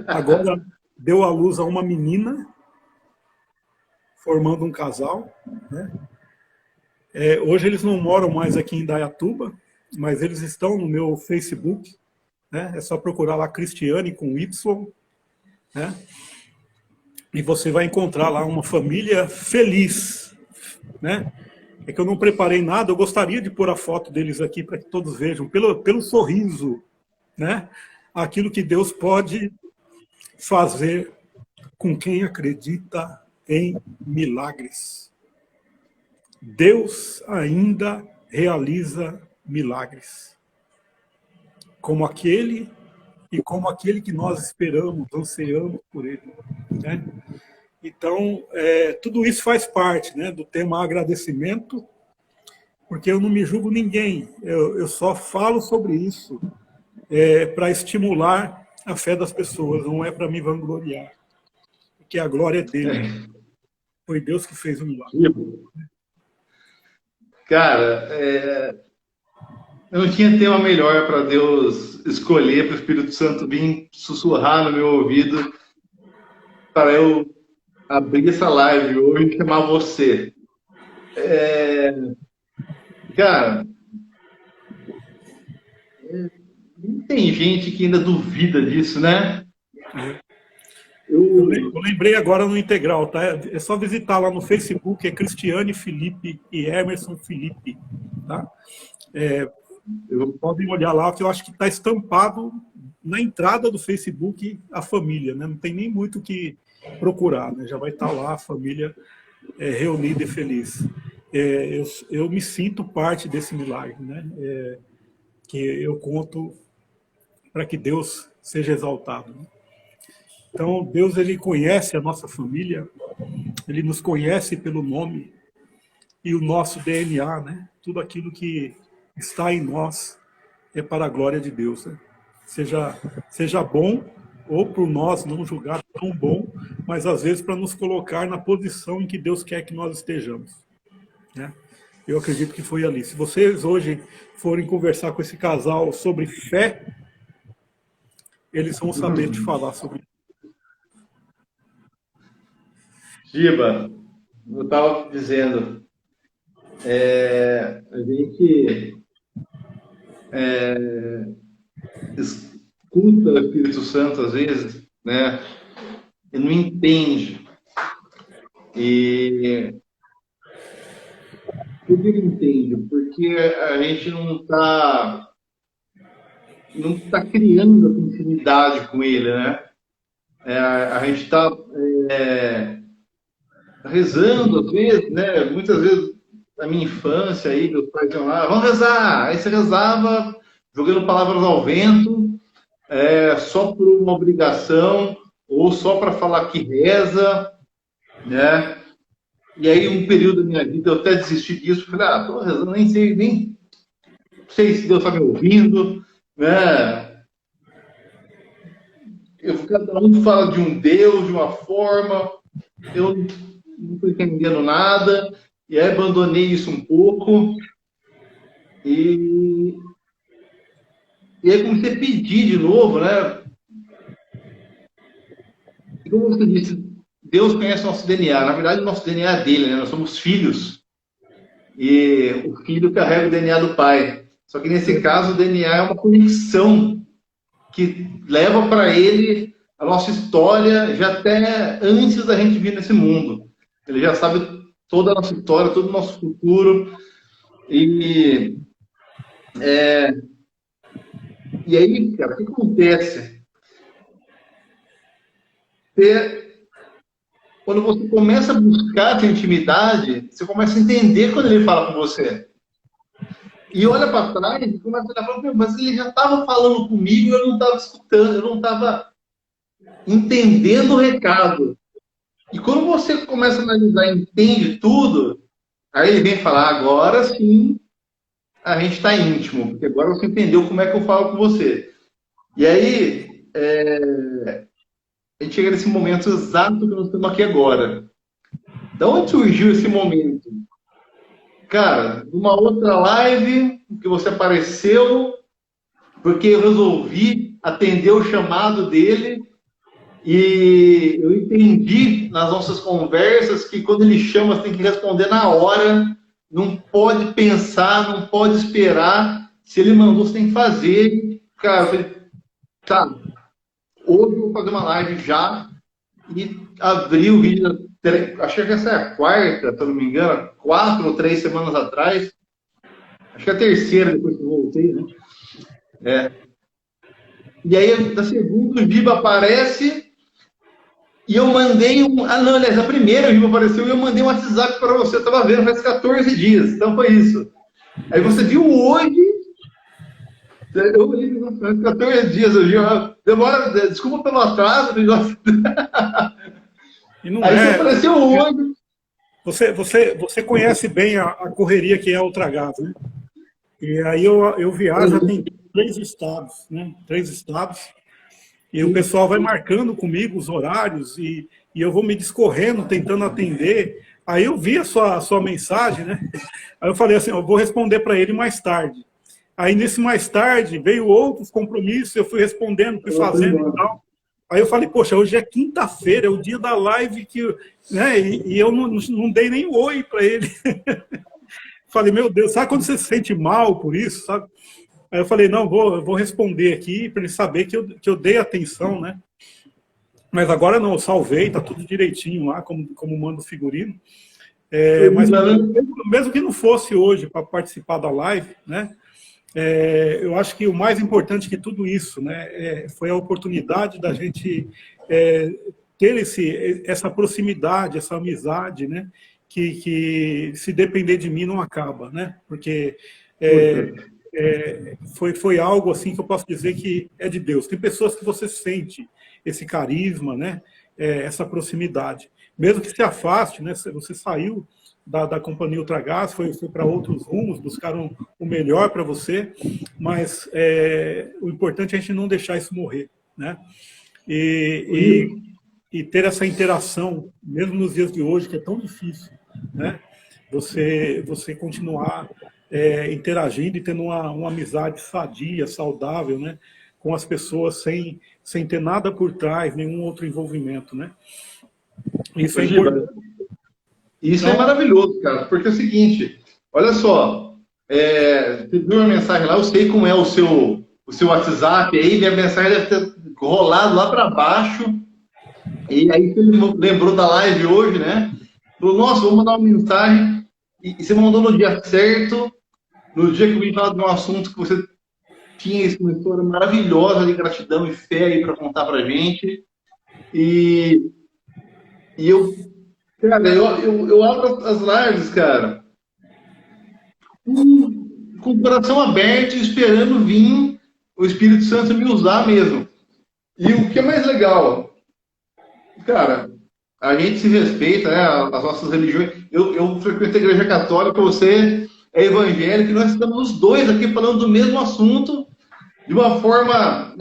Agora deu à luz a uma menina, formando um casal, né? Hoje eles não moram mais aqui em Indaiatuba, mas eles estão no meu Facebook, né? É só procurar lá Cristiane com Y, né? E você vai encontrar lá uma família feliz, né? É que eu não preparei nada, eu gostaria de pôr a foto deles aqui para que todos vejam, pelo sorriso, né? Aquilo que Deus pode fazer com quem acredita em milagres. Deus ainda realiza milagres, como aquele que nós esperamos, ansiamos por ele, né? Então, tudo isso faz parte, né, do tema agradecimento, porque eu não me julgo ninguém, eu só falo sobre isso para estimular a fé das pessoas, não é para me vangloriar, porque a glória é dele. Foi Deus que fez o milagre. Cara, eu não tinha tema melhor para Deus escolher, para o Espírito Santo vir sussurrar no meu ouvido, para eu abrir essa live hoje e chamar você. Cara, tem gente que ainda duvida disso, né? Eu lembrei agora no Integral, tá? É só visitar lá no Facebook, é Cristiane Felipe e Emerson Felipe, tá? Podem olhar lá, que eu acho que está estampado na entrada do Facebook a família, né? Não tem nem muito o que procurar, né? Já vai estar lá a família reunida e feliz. Eu me sinto parte desse milagre, né? Que eu conto para que Deus seja exaltado, né? Então, Deus, ele conhece a nossa família, ele nos conhece pelo nome e o nosso DNA, né? Tudo aquilo que está em nós é para a glória de Deus, né? Seja bom ou por nós não julgar tão bom, mas às vezes para nos colocar na posição em que Deus quer que nós estejamos, né? Eu acredito que foi ali. Se vocês hoje forem conversar com esse casal sobre fé, eles vão saber te falar sobre isso. Giba, eu estava dizendo, a gente escuta o Espírito Santo às vezes, né, e não entende. E por que ele entende? Porque a gente não está criando essa intimidade com ele, né? A gente está rezando, às vezes, né? Muitas vezes, na minha infância, aí, meus pais iam lá, vamos rezar! Aí você rezava, jogando palavras ao vento, só por uma obrigação, ou só para falar que reza, né? E aí, um período da minha vida, eu até desisti disso, falei, tô rezando, nem sei, nem sei se Deus está me ouvindo, né? Cada um fala de um Deus, de uma forma, eu não estou entendendo nada, e aí abandonei isso um pouco, e aí comecei a pedir de novo, né? E como você disse, Deus conhece nosso DNA. Na verdade, o nosso DNA é dele, né? Nós somos filhos. E o filho carrega o DNA do pai. Só que nesse caso, o DNA é uma conexão que leva para ele a nossa história já até antes da gente vir nesse mundo. Ele já sabe toda a nossa história, todo o nosso futuro. E aí, cara, o que acontece? Quando você começa a buscar essa intimidade, você começa a entender quando ele fala com você. E olha para trás e começa a falar, mas ele já estava falando comigo e eu não estava escutando, eu não estava entendendo o recado. E quando você começa a analisar e entende tudo, aí ele vem falar, agora sim a gente está íntimo, porque agora você entendeu como é que eu falo com você. E aí, a gente chega nesse momento exato que nós estamos aqui agora. Da onde surgiu esse momento? Cara, numa outra live que você apareceu, porque eu resolvi atender o chamado dele e eu entendi nas nossas conversas que quando ele chama, você tem que responder na hora, não pode pensar, não pode esperar. Se ele mandou, você tem que fazer. Cara, eu falei, tá, hoje eu vou fazer uma live já e abri o vídeo. Acho que essa é a quarta, se eu não me engano, 4 ou 3 semanas atrás. Acho que é a terceira, depois que eu voltei, né? E aí, na segunda, o Giba aparece e eu mandei um... Ah, não, aliás, a primeira o Giba apareceu e eu mandei um WhatsApp para você. Eu estava vendo faz 14 dias, então foi isso. Aí você viu hoje... Eu li faz 14 dias, o Giba... Demora... Desculpa pelo atraso, negócio... E não aí é... você apareceu hoje... Você conhece bem a correria que é Ultragás, né? E aí eu viajo, tem 3 estados, né? 3 estados. E o pessoal vai marcando comigo os horários e eu vou me discorrendo, tentando atender. Aí eu vi a sua mensagem, né? Aí eu falei assim, eu vou responder para ele mais tarde. Aí nesse mais tarde veio outros compromissos, eu fui respondendo, fui fazendo e tal. Aí eu falei, poxa, hoje é quinta-feira, é o dia da live que, né? E eu não dei nem oi para ele. Falei, meu Deus, sabe quando você se sente mal por isso, sabe? Aí eu falei, não, eu vou responder aqui para ele saber que eu dei atenção, né? Mas agora não, eu salvei, tá tudo direitinho lá, como manda o figurino. Mas mesmo que não fosse hoje para participar da live, né? Eu acho que o mais importante que tudo isso, né, foi a oportunidade da gente ter essa proximidade, essa amizade, né? Que se depender de mim não acaba, né? Porque foi algo assim que eu posso dizer que é de Deus. Tem pessoas que você sente esse carisma, né? Essa proximidade. Mesmo que se afaste, né? Você saiu da companhia Ultragás, foi para outros rumos, buscaram o melhor para você, mas o importante é a gente não deixar isso morrer, né? E ter essa interação, mesmo nos dias de hoje, que é tão difícil, né? Você continuar interagindo e tendo uma amizade sadia, saudável, né? Com as pessoas sem ter nada por trás, nenhum outro envolvimento, né? Isso é importante. Isso é maravilhoso, cara, porque é o seguinte, olha só, você viu uma mensagem lá, eu sei como é o seu WhatsApp, aí minha mensagem deve ter rolado lá para baixo, e aí você lembrou da live hoje, né? Falou, nossa, vou mandar uma mensagem, e você mandou no dia certo, no dia que eu vim falar de um assunto que você tinha uma história maravilhosa de gratidão e fé aí para contar pra gente, e eu... Cara, eu abro as lives, cara, com o coração aberto, esperando vir o Espírito Santo me usar mesmo. E o que é mais legal, cara, a gente se respeita, né, as nossas religiões. Eu frequento a Igreja Católica, você é evangélico, e nós estamos os dois aqui falando do mesmo assunto, de uma forma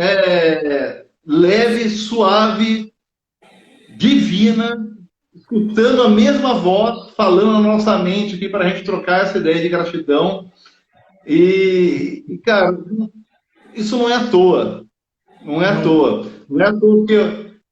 leve, suave, divina, escutando a mesma voz, falando na nossa mente aqui para a gente trocar essa ideia de gratidão. E, cara, isso não é à toa. Não é à toa. Não é à toa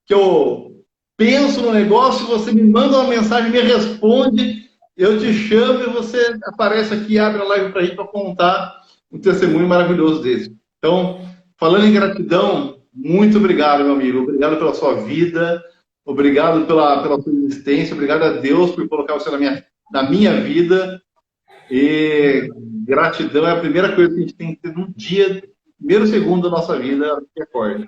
que eu penso no negócio, você me manda uma mensagem, me responde, eu te chamo e você aparece aqui e abre a live para a gente para contar um testemunho maravilhoso desse. Então, falando em gratidão, muito obrigado, meu amigo. Obrigado pela sua vida, obrigado pela sua existência, obrigado a Deus por colocar você na minha vida. E gratidão é a primeira coisa que a gente tem que ter no dia, primeiro segundo da nossa vida, que acorda.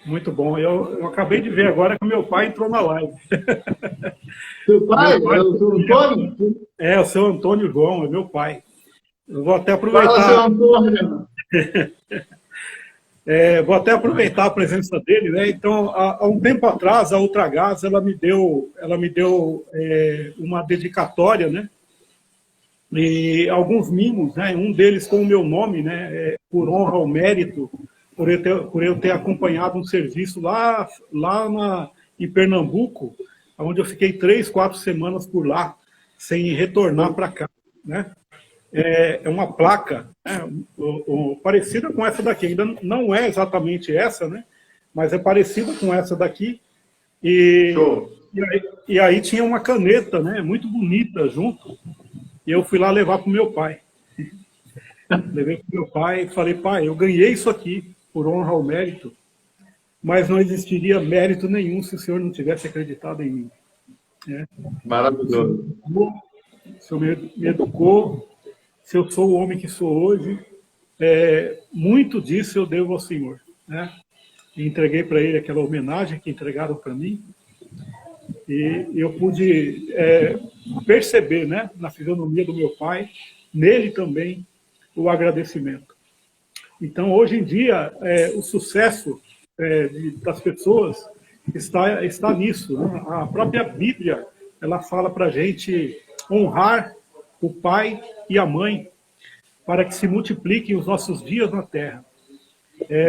Muito bom. Eu acabei de ver agora que o meu pai entrou na live. Seu pai? É o seu Antônio? É, o seu Antônio João, é meu pai. Eu vou até aproveitar. Fala, seu Antônio. Vou até aproveitar a presença dele, né? Então, há um tempo atrás, a Ultragás, ela me deu uma dedicatória, né? E alguns mimos, né? Um deles com o meu nome, né? Por honra ao mérito, por eu ter acompanhado um serviço lá em Pernambuco, onde eu fiquei 3, 4 semanas por lá, sem retornar para cá, né? É uma placa, né, parecida com essa daqui. Ainda não é exatamente essa, né? Mas é parecida com essa daqui. E aí tinha uma caneta, né? Muito bonita junto. E eu fui lá levar para o meu pai. Levei para o meu pai e falei, pai, eu ganhei isso aqui por honra ao mérito, mas não existiria mérito nenhum se o senhor não tivesse acreditado em mim. Né? Maravilhoso. O senhor me educou, se eu sou o homem que sou hoje, muito disso eu devo ao senhor. Né? E entreguei para ele aquela homenagem que entregaram para mim, e eu pude perceber, né, na fisionomia do meu pai, nele também, o agradecimento. Então, hoje em dia, o sucesso das pessoas está nisso. Né? A própria Bíblia, ela fala para a gente honrar o pai e a mãe para que se multipliquem os nossos dias na terra.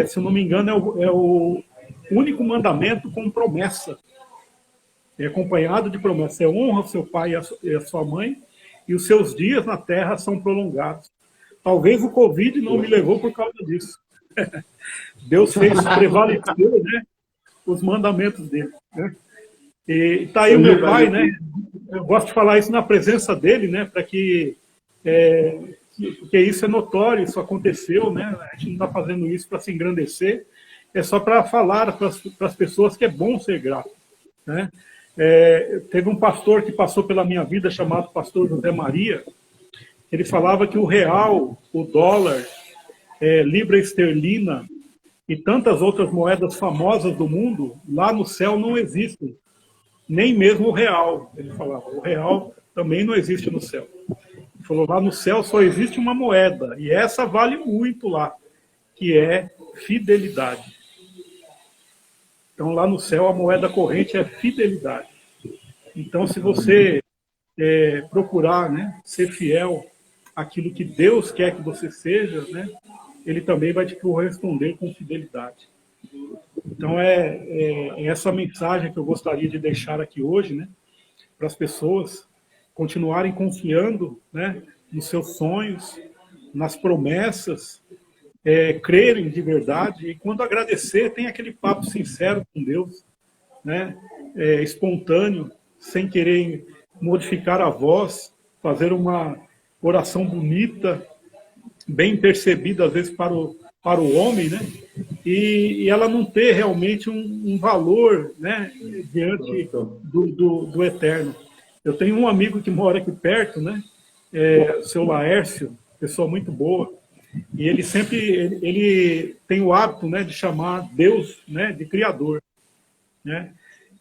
Se eu não me engano, é o único mandamento com promessa. É acompanhado de promessa. Honra o seu pai e a sua mãe, e os seus dias na terra são prolongados. Talvez o Covid não me levou por causa disso. Deus fez prevalecer, né, os mandamentos dele. Né? E está aí o meu pai, né? Eu gosto de falar isso na presença dele, né? Para que porque isso é notório, isso aconteceu, né? A gente não está fazendo isso para se engrandecer, é só para falar para as pessoas que é bom ser grato, né? Teve um pastor que passou pela minha vida chamado pastor José Maria. Ele falava que o real, o dólar, libra esterlina e tantas outras moedas famosas do mundo, lá no céu não existem. Nem mesmo o real, ele falava. O real também não existe no céu. Ele falou, lá no céu só existe uma moeda, e essa vale muito lá, que é fidelidade. Então, lá no céu, a moeda corrente é fidelidade. Então, se você procurar, né, ser fiel àquilo que Deus quer que você seja, né, Ele também vai te corresponder com fidelidade. Então, é essa mensagem que eu gostaria de deixar aqui hoje, né, para as pessoas continuarem confiando, né, nos seus sonhos, nas promessas, crerem de verdade, e quando agradecer, tem aquele papo sincero com Deus, né, espontâneo, sem querer modificar a voz, fazer uma oração bonita, bem percebida, às vezes, para o homem, né? E ela não ter realmente um valor, né, diante do eterno. Eu tenho um amigo que mora aqui perto, né? O seu Laércio, pessoa muito boa, e ele sempre ele tem o hábito, né, de chamar Deus, né, de Criador, né?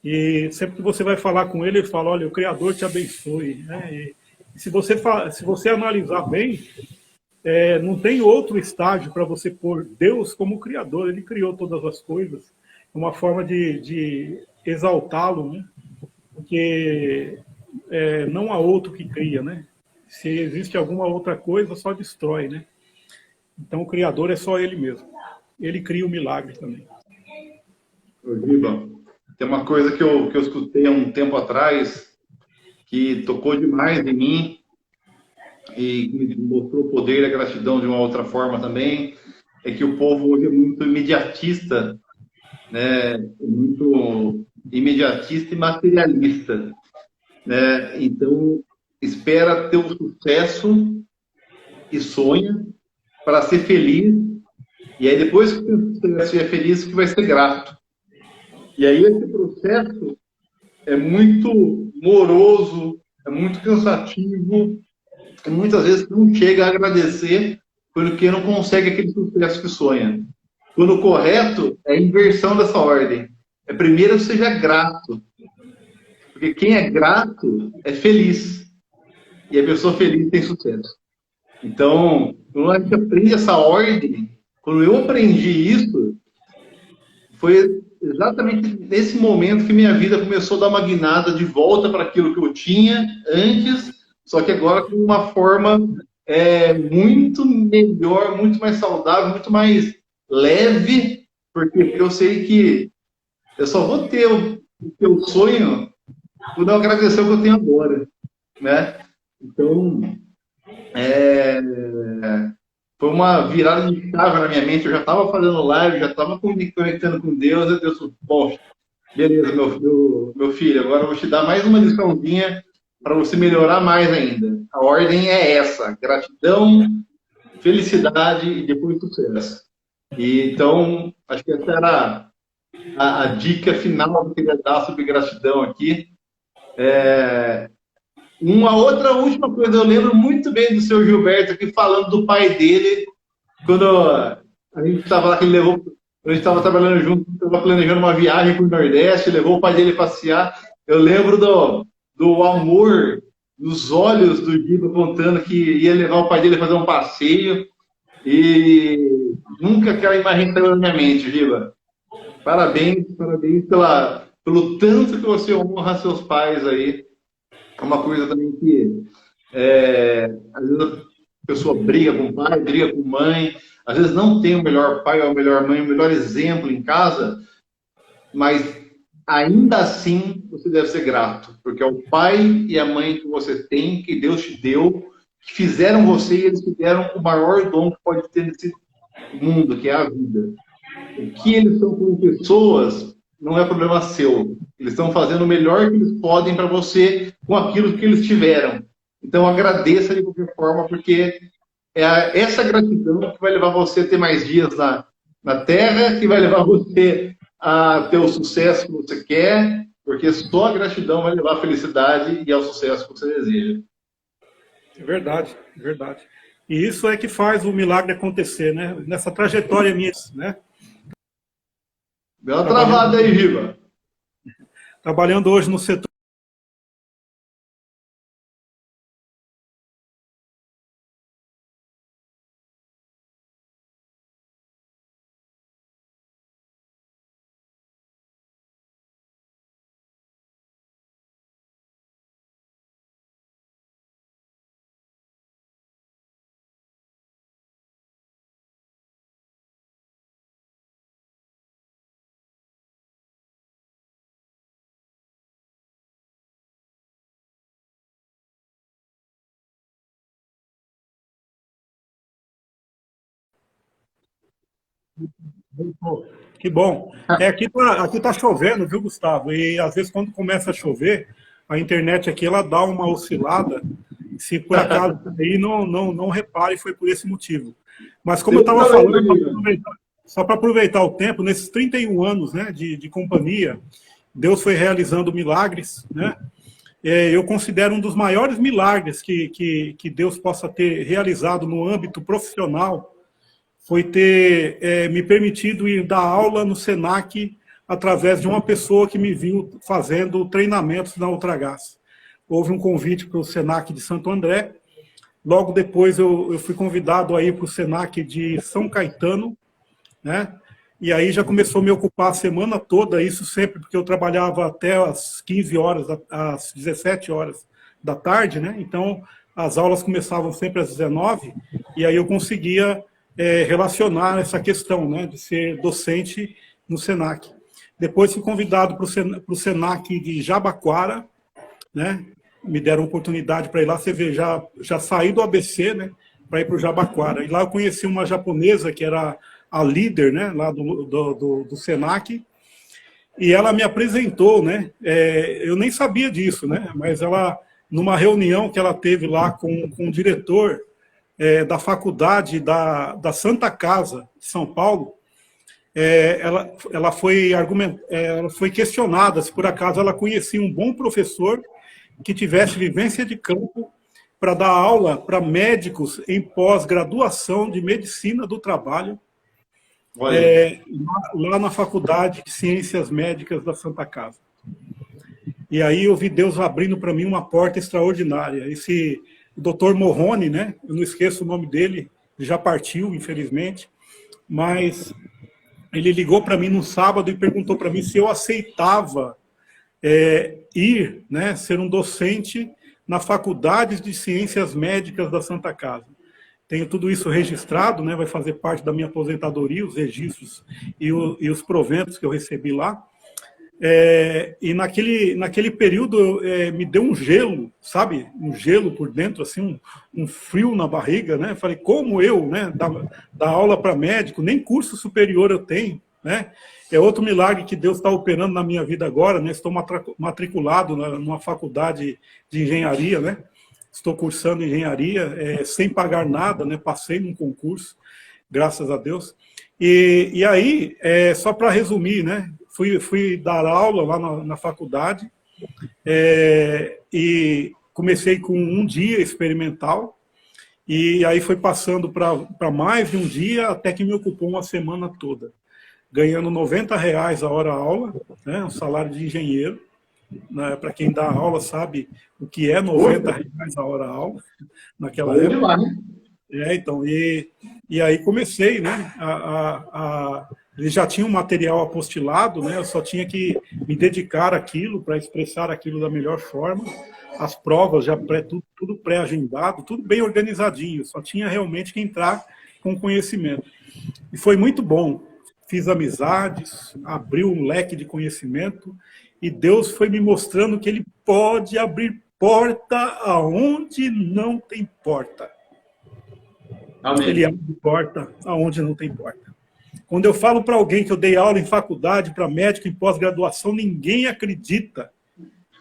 E sempre que você vai falar com ele, ele fala, olha, o Criador te abençoe, né? E se você analisar bem, não tem outro estágio para você pôr Deus como Criador. Ele criou todas as coisas. É uma forma de exaltá-lo, né? Porque não há outro que cria, né? Se existe alguma outra coisa, só destrói, né? Então o Criador é só Ele mesmo. Ele cria o milagre também. Ô, Giba, tem uma coisa que eu escutei há um tempo atrás que tocou demais em mim e me mostrou o poder e a gratidão de uma outra forma também, é que o povo hoje é muito imediatista, né? Muito imediatista e materialista, né? Então, espera ter o sucesso e sonha para ser feliz, e aí depois que você é feliz, que vai ser grato. E aí esse processo é muito moroso, é muito cansativo, e muitas vezes não chega a agradecer porque não consegue aquele sucesso que sonha. Quando o correto é a inversão dessa ordem. É primeiro seja grato, porque quem é grato é feliz, e a pessoa feliz tem sucesso. Então, quando a gente aprende essa ordem, quando eu aprendi isso, foi exatamente nesse momento que minha vida começou a dar uma guinada de volta para aquilo que eu tinha antes, só que agora com uma forma muito melhor, muito mais saudável, muito mais leve, porque eu sei que eu só vou ter o que eu sonho quando eu agradecer o que eu tenho agora, né? Então, foi uma virada de chave na minha mente. Eu já estava fazendo live, já estava conectando com Deus. E Deus falou, poxa, beleza, meu filho, agora eu vou te dar mais uma liçãozinha para você melhorar mais ainda. A ordem é essa: gratidão, felicidade e depois sucesso. E, então, acho que essa era a dica final que eu queria dar sobre gratidão aqui. Uma outra última coisa, eu lembro muito bem do seu Gilberto aqui falando do pai dele, quando a gente estava lá, que ele levou, quando a gente estava trabalhando junto, estava planejando uma viagem para o Nordeste, levou o pai dele passear. Eu lembro do amor nos olhos do Giba, contando que ia levar o pai dele a fazer um passeio, e nunca aquela imagem saiu da minha mente, Giba. Parabéns pelo tanto que você honra seus pais aí. É uma coisa também que às vezes a pessoa briga com o pai, briga com a mãe, às vezes não tem o melhor pai ou a melhor mãe, o melhor exemplo em casa, mas ainda assim você deve ser grato, porque é o pai e a mãe que você tem, que Deus te deu, que fizeram você, e eles te deram o maior dom que pode ter nesse mundo, que é a vida. O que eles são como pessoas não é problema seu. Eles estão fazendo o melhor que eles podem para você com aquilo que eles tiveram. Então agradeça de qualquer forma, porque é essa gratidão que vai levar você a ter mais dias na Terra, que vai levar você a ter o sucesso que você quer, porque só a gratidão vai levar à felicidade e ao sucesso que você deseja. É verdade, é verdade. E isso é que faz o milagre acontecer, né? Nessa trajetória minha, né? Deu uma travada aí, Giba. Trabalhando hoje no setor. Que bom. Aqui tá chovendo, viu, Gustavo? E às vezes quando começa a chover, a internet aqui ela dá uma oscilada. Se por acaso aí não repare, foi por esse motivo. Mas como eu estava falando, só para aproveitar o tempo, nesses 31 anos, né, de companhia, Deus foi realizando milagres, né? Eu considero um dos maiores milagres que Deus possa ter realizado no âmbito profissional foi ter me permitido ir dar aula no Senac através de uma pessoa que me viu fazendo treinamentos na Ultragás. Houve um convite para o Senac de Santo André, logo depois eu fui convidado a ir para o Senac de São Caetano, né? E aí já começou a me ocupar a semana toda, isso sempre, porque eu trabalhava até às 15 horas, às 17 horas da tarde, né? Então, as aulas começavam sempre às 19, e aí eu conseguia relacionar essa questão, né, de ser docente no Senac. Depois fui convidado para o Senac de Jabaquara, né, me deram oportunidade para ir lá, você vê, já saí do ABC, né, para ir para o Jabaquara. E lá eu conheci uma japonesa que era a líder, né, lá do Senac, e ela me apresentou, né, eu nem sabia disso, né, mas ela, numa reunião que ela teve lá com o diretor da faculdade da Santa Casa de São Paulo, ela foi questionada se por acaso ela conhecia um bom professor que tivesse vivência de campo para dar aula para médicos em pós-graduação de medicina do trabalho, lá na Faculdade de Ciências Médicas da Santa Casa. E aí eu vi Deus abrindo para mim uma porta extraordinária. Esse Dr. Morrone, né? Eu não esqueço o nome dele, já partiu, infelizmente, mas ele ligou para mim no sábado e perguntou para mim se eu aceitava ir, né, ser um docente na Faculdade de Ciências Médicas da Santa Casa. Tenho tudo isso registrado, né, vai fazer parte da minha aposentadoria, os registros e os proventos que eu recebi lá. E naquele período me deu um gelo, sabe? Um gelo por dentro, assim, um frio na barriga, né? Falei, como eu, né, dar aula para médico, nem curso superior eu tenho, né? É outro milagre que Deus está operando na minha vida agora, né? Estou matriculado numa faculdade de engenharia, né? Estou cursando engenharia sem pagar nada, né? Passei num concurso, graças a Deus. E aí, só para resumir, né? Fui dar aula lá na faculdade e comecei com um dia experimental e aí foi passando para mais de um dia até que me ocupou uma semana toda, ganhando R$ 90 a hora aula, né, um salário de engenheiro. Né, para quem dá aula sabe o que é R$ 90 a hora aula naquela época. Então, e aí comecei, né, ele já tinha um material apostilado, né, eu só tinha que me dedicar àquilo, para expressar aquilo da melhor forma, as provas já tudo pré-agendado, tudo bem organizadinho, só tinha realmente que entrar com conhecimento. E foi muito bom, fiz amizades, abriu um leque de conhecimento, e Deus foi me mostrando que Ele pode abrir porta aonde não tem porta. Amém. Ele abre porta aonde não tem porta. Quando eu falo para alguém que eu dei aula em faculdade para médico em pós-graduação, ninguém acredita.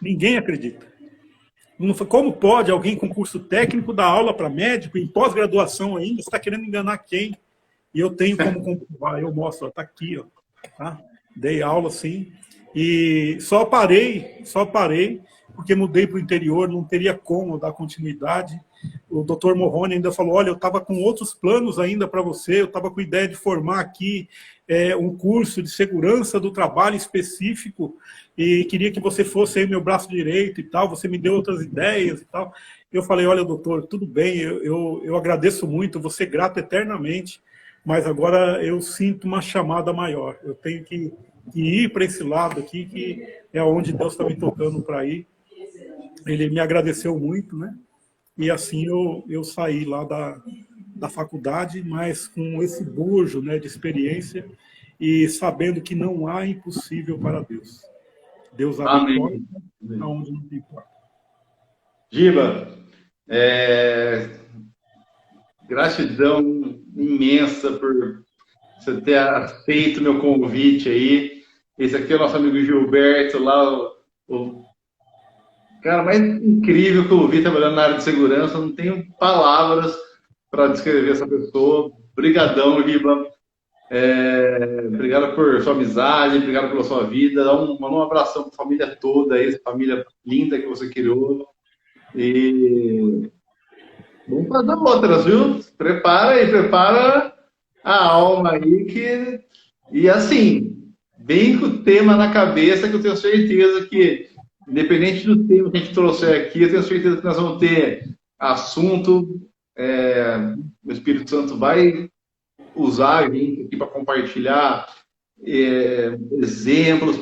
Ninguém acredita. Como pode alguém com curso técnico dar aula para médico em pós-graduação ainda? Você está querendo enganar quem? E eu tenho como comprovar. Eu mostro, está aqui. Ó, tá? Dei aula, sim. E só parei, porque mudei para o interior, não teria como dar continuidade. O Dr. Morrone ainda falou, olha, eu estava com outros planos ainda para você, eu estava com ideia de formar aqui um curso de segurança do trabalho específico e queria que você fosse aí meu braço direito e tal, você me deu outras ideias e tal. Eu falei, olha, doutor, tudo bem, eu agradeço muito, vou ser grato eternamente, mas agora eu sinto uma chamada maior, eu tenho que ir para esse lado aqui, que é onde Deus está me tocando para ir. Ele me agradeceu muito, né? E assim eu saí lá da faculdade, mas com esse bojo, né, de experiência e sabendo que não há impossível para Deus. Deus abre porta aonde não tem porta. Giba, gratidão imensa por você ter aceito meu convite aí. Esse aqui é o nosso amigo Gilberto, lá o cara mais incrível que eu vi trabalhando na área de segurança. Não tenho palavras para descrever essa pessoa. Obrigadão, Giba. Obrigado por sua amizade, obrigado pela sua vida. Manda um abração para a família toda, essa família linda que você criou. E vamos fazer outras, viu? Prepara a alma aí e assim, bem com o tema na cabeça, que eu tenho certeza que, independente do tema que a gente trouxer aqui, eu tenho certeza que nós vamos ter assunto. O Espírito Santo vai usar a gente aqui para compartilhar exemplos.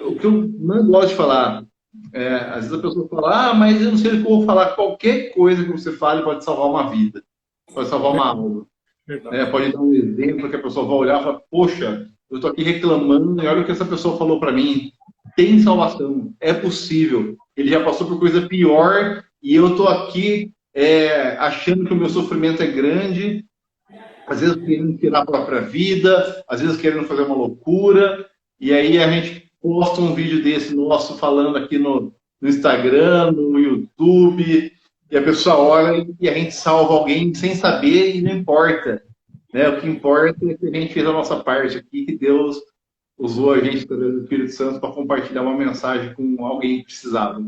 O que eu não gosto de falar, Às vezes a pessoa fala, mas eu não sei o que eu vou falar. Qualquer coisa que você fale pode salvar uma vida, pode salvar uma alma. Verdade. Pode dar um exemplo que a pessoa vai olhar e falar, poxa, eu estou aqui reclamando e olha o que essa pessoa falou para mim. Tem salvação, é possível. Ele já passou por coisa pior e eu estou aqui achando que o meu sofrimento é grande, às vezes querendo tirar a própria vida, às vezes querendo fazer uma loucura, e aí a gente posta um vídeo desse nosso falando aqui no Instagram, no YouTube, e a pessoa olha e a gente salva alguém sem saber e não importa. Né? O que importa é que a gente fez a nossa parte aqui, que Deus usou a gente, através do Espírito Santo, para compartilhar uma mensagem com alguém que precisava.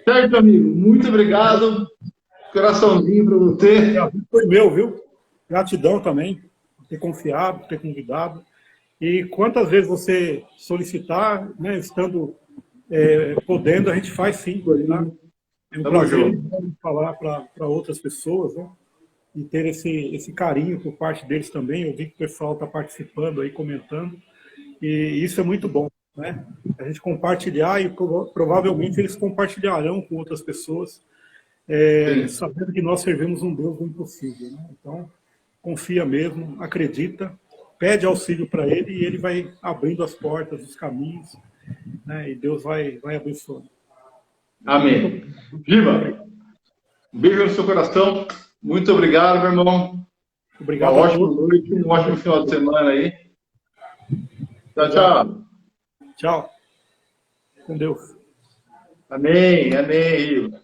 Certo, amigo? Muito obrigado. Coraçãozinho para você. Foi meu, viu? Gratidão também por ter confiado, por ter convidado. E quantas vezes você solicitar, né, estando podendo, a gente faz sim. Tá? É um prazer falar para outras pessoas, né? E ter esse carinho por parte deles também. Eu vi que o pessoal está participando aí, comentando, e isso é muito bom, né? A gente compartilhar e provavelmente eles compartilharão com outras pessoas, sabendo que nós servimos um Deus do impossível, né? Então, confia mesmo, acredita, pede auxílio para ele e ele vai abrindo as portas, os caminhos, né? E Deus vai abençoando. Amém. Giba, um beijo no seu coração. Muito obrigado, meu irmão. Obrigado. Uma ótima noite, um ótimo final de semana aí. Tchau, tchau. Tchau. Com Deus. Amém, amém, Giba.